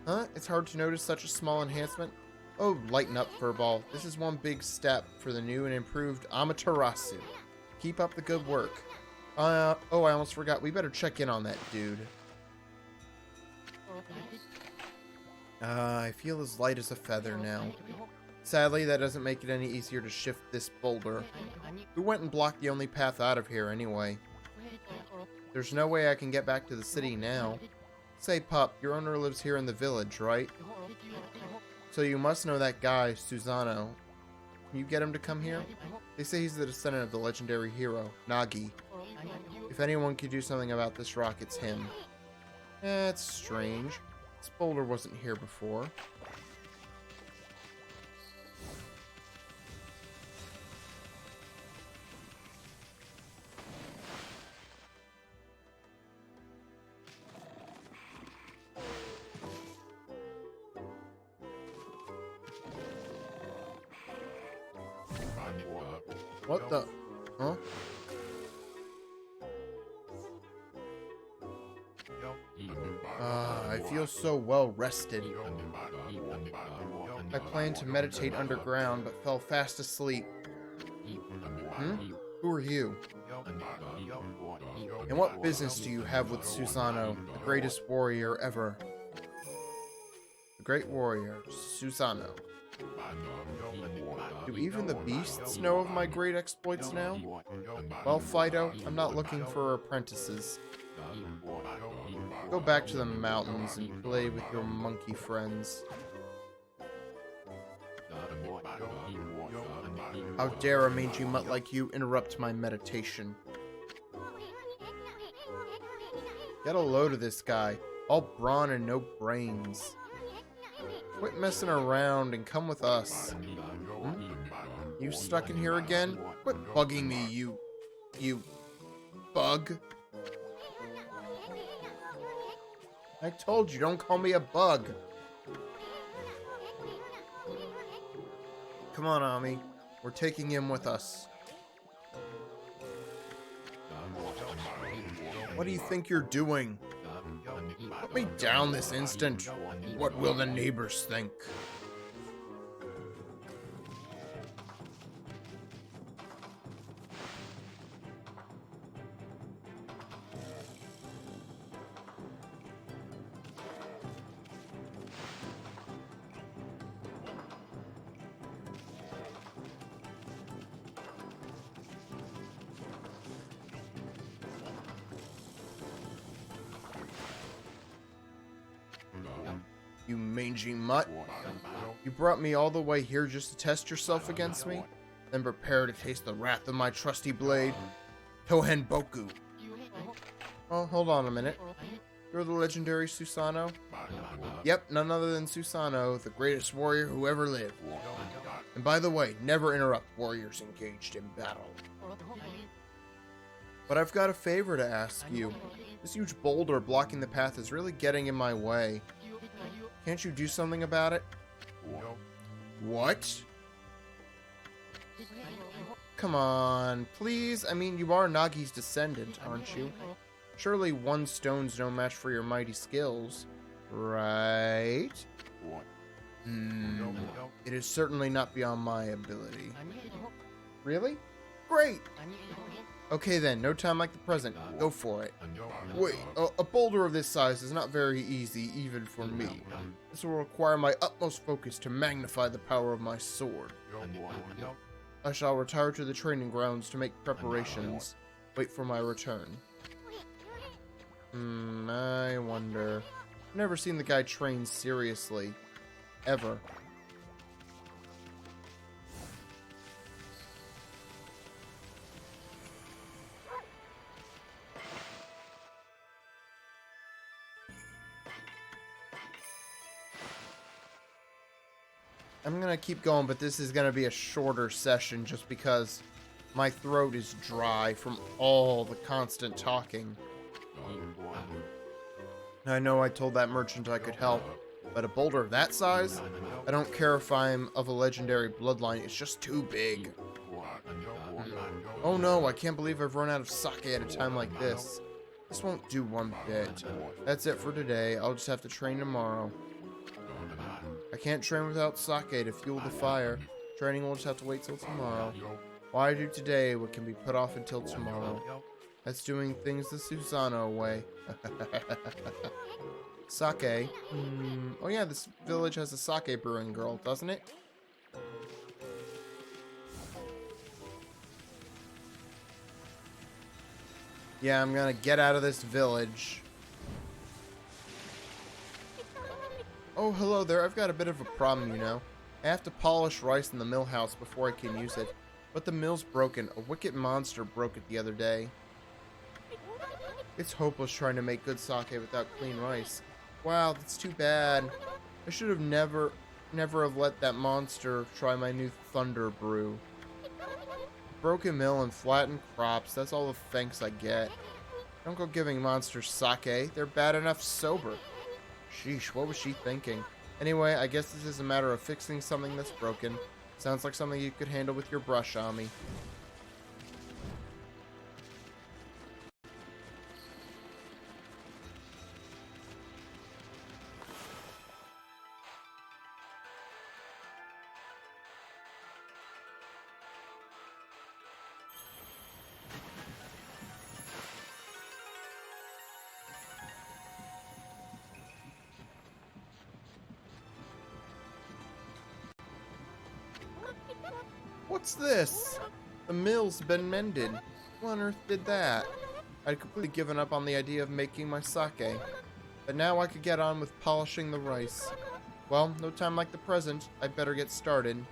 Huh? It's hard to notice such a small enhancement? Oh, lighten up, Furball. This is one big step for the new and improved Amaterasu. Keep up the good work. Oh, I almost forgot. We better check in on that dude. I feel as light as a feather now. Sadly, that doesn't make it any easier to shift this boulder. Who went and blocked the only path out of here, anyway? There's no way I can get back to the city now. Say, pup, your owner lives here in the village, right? So you must know that guy, Susano. Can you get him to come here? They say he's the descendant of the legendary hero, Nagi. If anyone could do something about this rock, it's him. That's strange. This boulder wasn't here before. What the? Huh? I feel so well rested. I planned to meditate underground, but fell fast asleep. Who are you? And what business do you have with Susano, the greatest warrior ever? The great warrior, Susano. Do even the beasts know of my great exploits now? Well, Fido, I'm not looking for apprentices. Go back to the mountains and play with your monkey friends. How dare a mangy mutt like you interrupt my meditation? Get a load of this guy, all brawn and no brains. Quit messing around and come with us. You stuck in here again? Quit bugging me, you bug. I told you, don't call me a bug. Come on, Ami. We're taking him with us. What do you think you're doing? Put me down this instant. What will the neighbors think? You mangy mutt. You brought me all the way here just to test yourself against me? Then prepare to taste the wrath of my trusty blade. Tohen Boku. Oh, hold on a minute. You're the legendary Susanoo? Yep, none other than Susanoo, the greatest warrior who ever lived. And by the way, never interrupt warriors engaged in battle. But I've got a favor to ask you. This huge boulder blocking the path is really getting in my way. Can't you do something about it? What? Come on, please? I mean, you are Nagi's descendant, aren't you? Surely one stone's no match for your mighty skills, right? It is certainly not beyond my ability. Really? Great! Okay then, no time like the present. Go for it. Wait, a boulder of this size is not very easy, even for me. This will require my utmost focus to magnify the power of my sword. I shall retire to the training grounds to make preparations. Wait for my return. I wonder. I've never seen the guy train seriously. Ever. I'm gonna keep going, but this is gonna be a shorter session just because my throat is dry from all the constant talking. I know I told that merchant I could help, but a boulder of that size? I don't care if I'm of a legendary bloodline, it's just too big. Oh no, I can't believe I've run out of sake at a time like this. This won't do one bit. That's it for today, I'll just have to train tomorrow. I can't train without sake to fuel the fire. Training will just have to wait till tomorrow. Why do today what can be put off until tomorrow? That's doing things the Susanoo way. Sake. Oh yeah, this village has a sake brewing girl, doesn't it? Yeah, I'm gonna get out of this village. Oh, hello there. I've got a bit of a problem, you know. I have to polish rice in the mill house before I can use it. But the mill's broken. A wicked monster broke it the other day. It's hopeless trying to make good sake without clean rice. Wow, that's too bad. I should have never have let that monster try my new thunder brew. Broken mill and flattened crops, that's all the thanks I get. Don't go giving monsters sake. They're bad enough sober. Sheesh, what was she thinking? Anyway, I guess this is a matter of fixing something that's broken. Sounds like something you could handle with your brush, Ami. What's this? The mill's been mended. Who on earth did that? I'd completely given up on the idea of making my sake. But now I could get on with polishing the rice. Well, no time like the present. I'd better get started.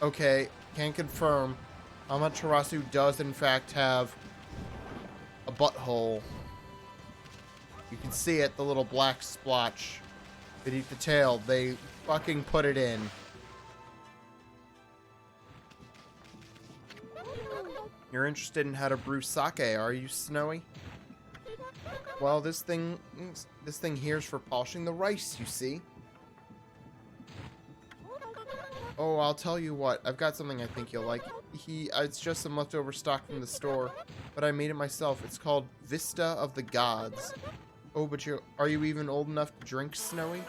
Okay, can confirm. Amaterasu does in fact have a butthole. You can see it, the little black splotch beneath the tail. They fucking put it in. You're interested in how to brew sake, are you, Snowy? Well, this thing here's for polishing the rice, you see. Oh, I'll tell you what. I've got something I think you'll like. It's just some leftover stock from the store, but I made it myself. It's called Vista of the Gods. Oh, but are you even old enough to drink, Snowy?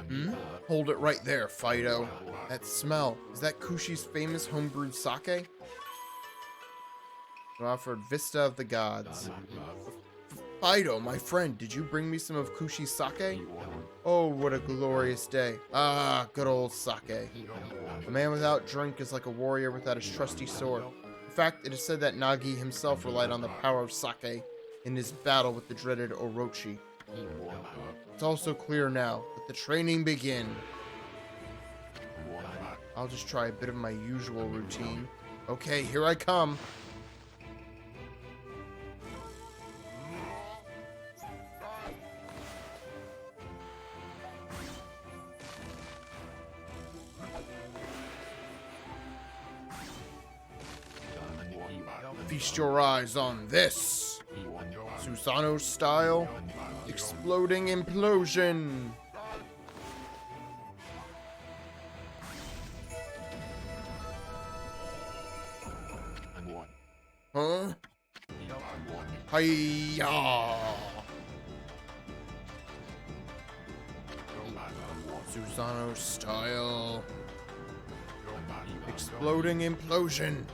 Hmm? Hold it right there, Fido. That smell. Is that Kushi's famous homebrewed sake? I offered Vista of the Gods. Fido, my friend, did you bring me some of Kushi's sake? Oh, what a glorious day. Ah, good old sake. A man without drink is like a warrior without his trusty sword. In fact, it is said that Nagi himself relied on the power of sake in his battle with the dreaded Orochi. It's also clear now. Let the training begin. I'll just try a bit of my usual routine. Okay, here I come. Feast your eyes on this. Susano style. Exploding implosion. Huh? Hiya! Susano style. Exploding implosion.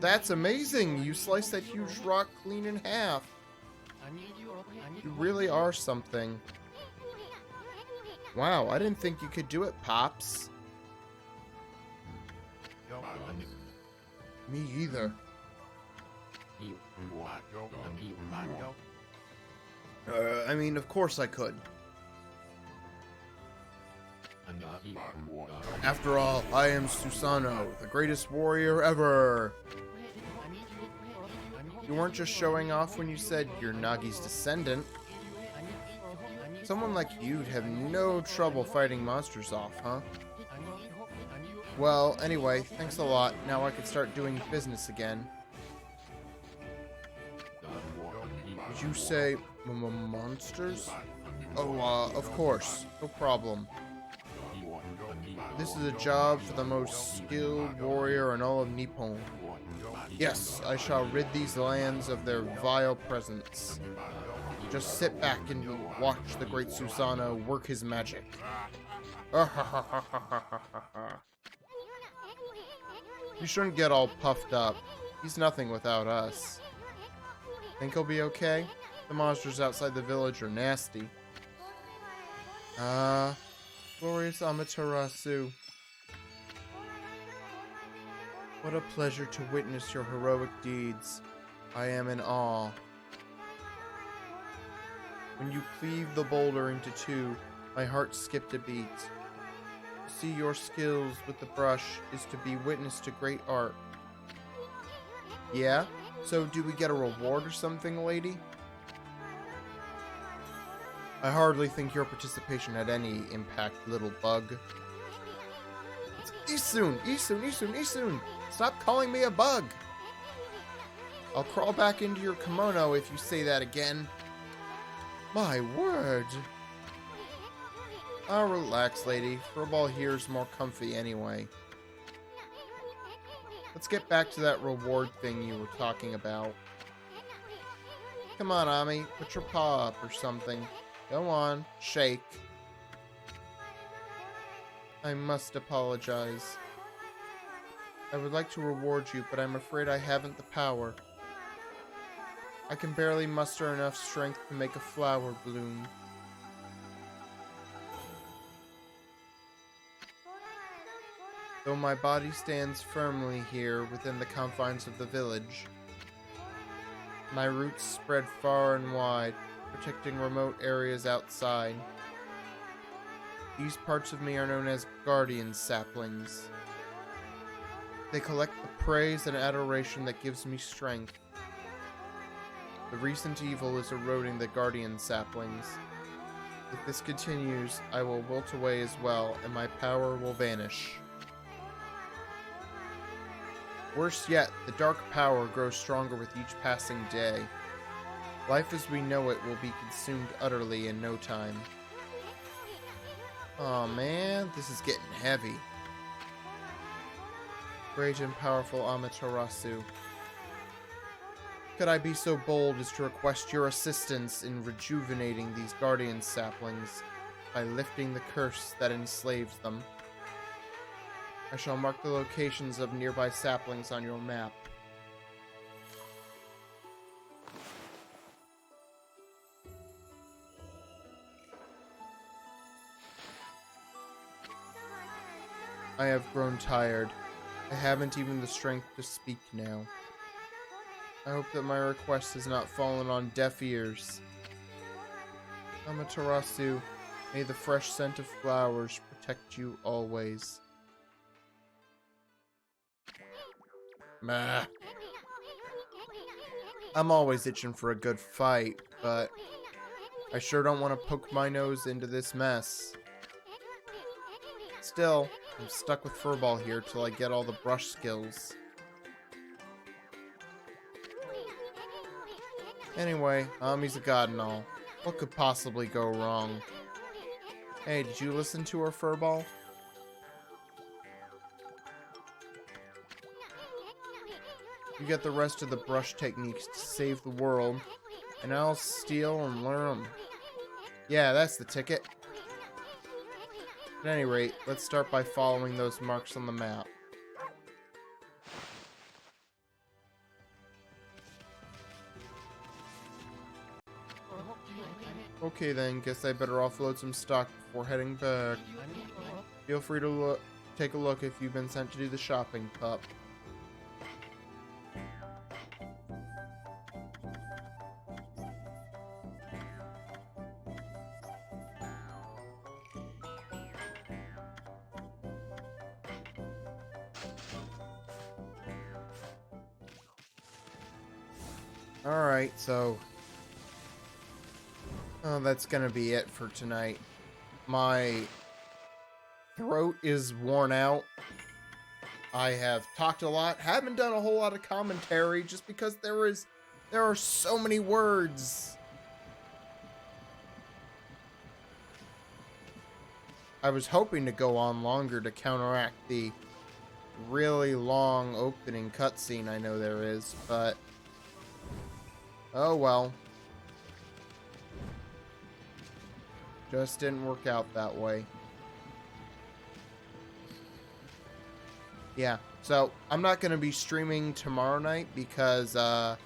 That's amazing! You sliced that huge rock clean in half. You really are something. Wow, I didn't think you could do it, Pops. Me either. I mean, of course I could. After all, I am Susano, the greatest warrior ever. You weren't just showing off when you said you're Nagi's descendant. Someone like you'd have no trouble fighting monsters off, huh? Well, anyway, thanks a lot. Now I can start doing business again. Did you say monsters? Oh, of course. No problem. This is a job for the most skilled warrior in all of Nippon. Yes, I shall rid these lands of their vile presence. Just sit back and watch the great Susano work his magic. You shouldn't get all puffed up. He's nothing without us. Think he'll be okay? The monsters outside the village are nasty. Glorious Amaterasu. What a pleasure to witness your heroic deeds. I am in awe. When you cleaved the boulder into two, my heart skipped a beat. To see your skills with the brush is to be witness to great art. Yeah? So do we get a reward or something, lady? I hardly think your participation had any impact, little bug. It's Isun! Stop calling me a bug! I'll crawl back into your kimono if you say that again. My word! Oh, relax, lady. Furball here's more comfy anyway. Let's get back to that reward thing you were talking about. Come on, Ami. Put your paw up or something. Go on. Shake. I must apologize. I would like to reward you, but I'm afraid I haven't the power. I can barely muster enough strength to make a flower bloom. Though my body stands firmly here within the confines of the village, my roots spread far and wide, protecting remote areas outside. These parts of me are known as guardian saplings. They collect the praise and adoration that gives me strength. The recent evil is eroding the guardian saplings. If this continues, I will wilt away as well, and my power will vanish. Worse yet, the dark power grows stronger with each passing day. Life as we know it will be consumed utterly in no time. Aw man, this is getting heavy. Great and powerful Amaterasu, could I be so bold as to request your assistance in rejuvenating these guardian saplings by lifting the curse that enslaves them? I shall mark the locations of nearby saplings on your map. I have grown tired. I haven't even the strength to speak now. I hope that my request has not fallen on deaf ears. Amaterasu, may the fresh scent of flowers protect you always. Meh. I'm always itching for a good fight, but I sure don't want to poke my nose into this mess. Still, I'm stuck with Furball here till I get all the brush skills. Anyway, Ami's a god and all. What could possibly go wrong? Hey, did you listen to her, Furball? You get the rest of the brush techniques to save the world, and I'll steal and learn them. Yeah, that's the ticket. At any rate, let's start by following those marks on the map. Okay then, guess I better offload some stock before heading back. Feel free to take a look if you've been sent to do the shopping, pup. Alright, so that's gonna be it for tonight. My throat is worn out. I have talked a lot, haven't done a whole lot of commentary just because there are so many words. I was hoping to go on longer to counteract the really long opening cutscene I know there is, but oh well. Just didn't work out that way. Yeah, so I'm not going to be streaming tomorrow night because Duck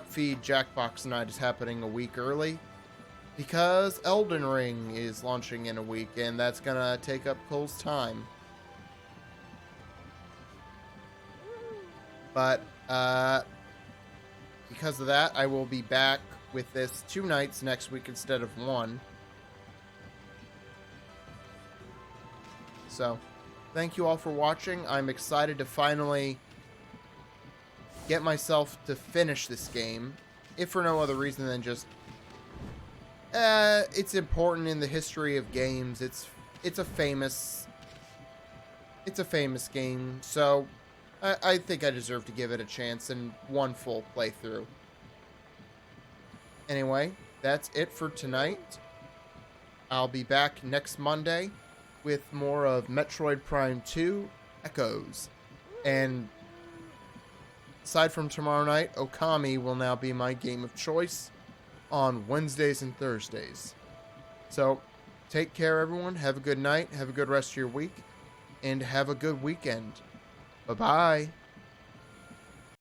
Feed Jackbox Night is happening a week early. Because Elden Ring is launching in a week, and that's going to take up Cole's time. But because of that, I will be back with this 2 nights next week instead of 1. So, thank you all for watching. I'm excited to finally get myself to finish this game, if for no other reason than just it's important in the history of games. It's a famous game, so I think I deserve to give it a chance in one full playthrough. Anyway, that's it for tonight. I'll be back next Monday with more of Metroid Prime 2 Echoes. And aside from tomorrow night, Okami will now be my game of choice on Wednesdays and Thursdays. So, take care everyone, have a good night, have a good rest of your week, and have a good weekend. Bye-bye.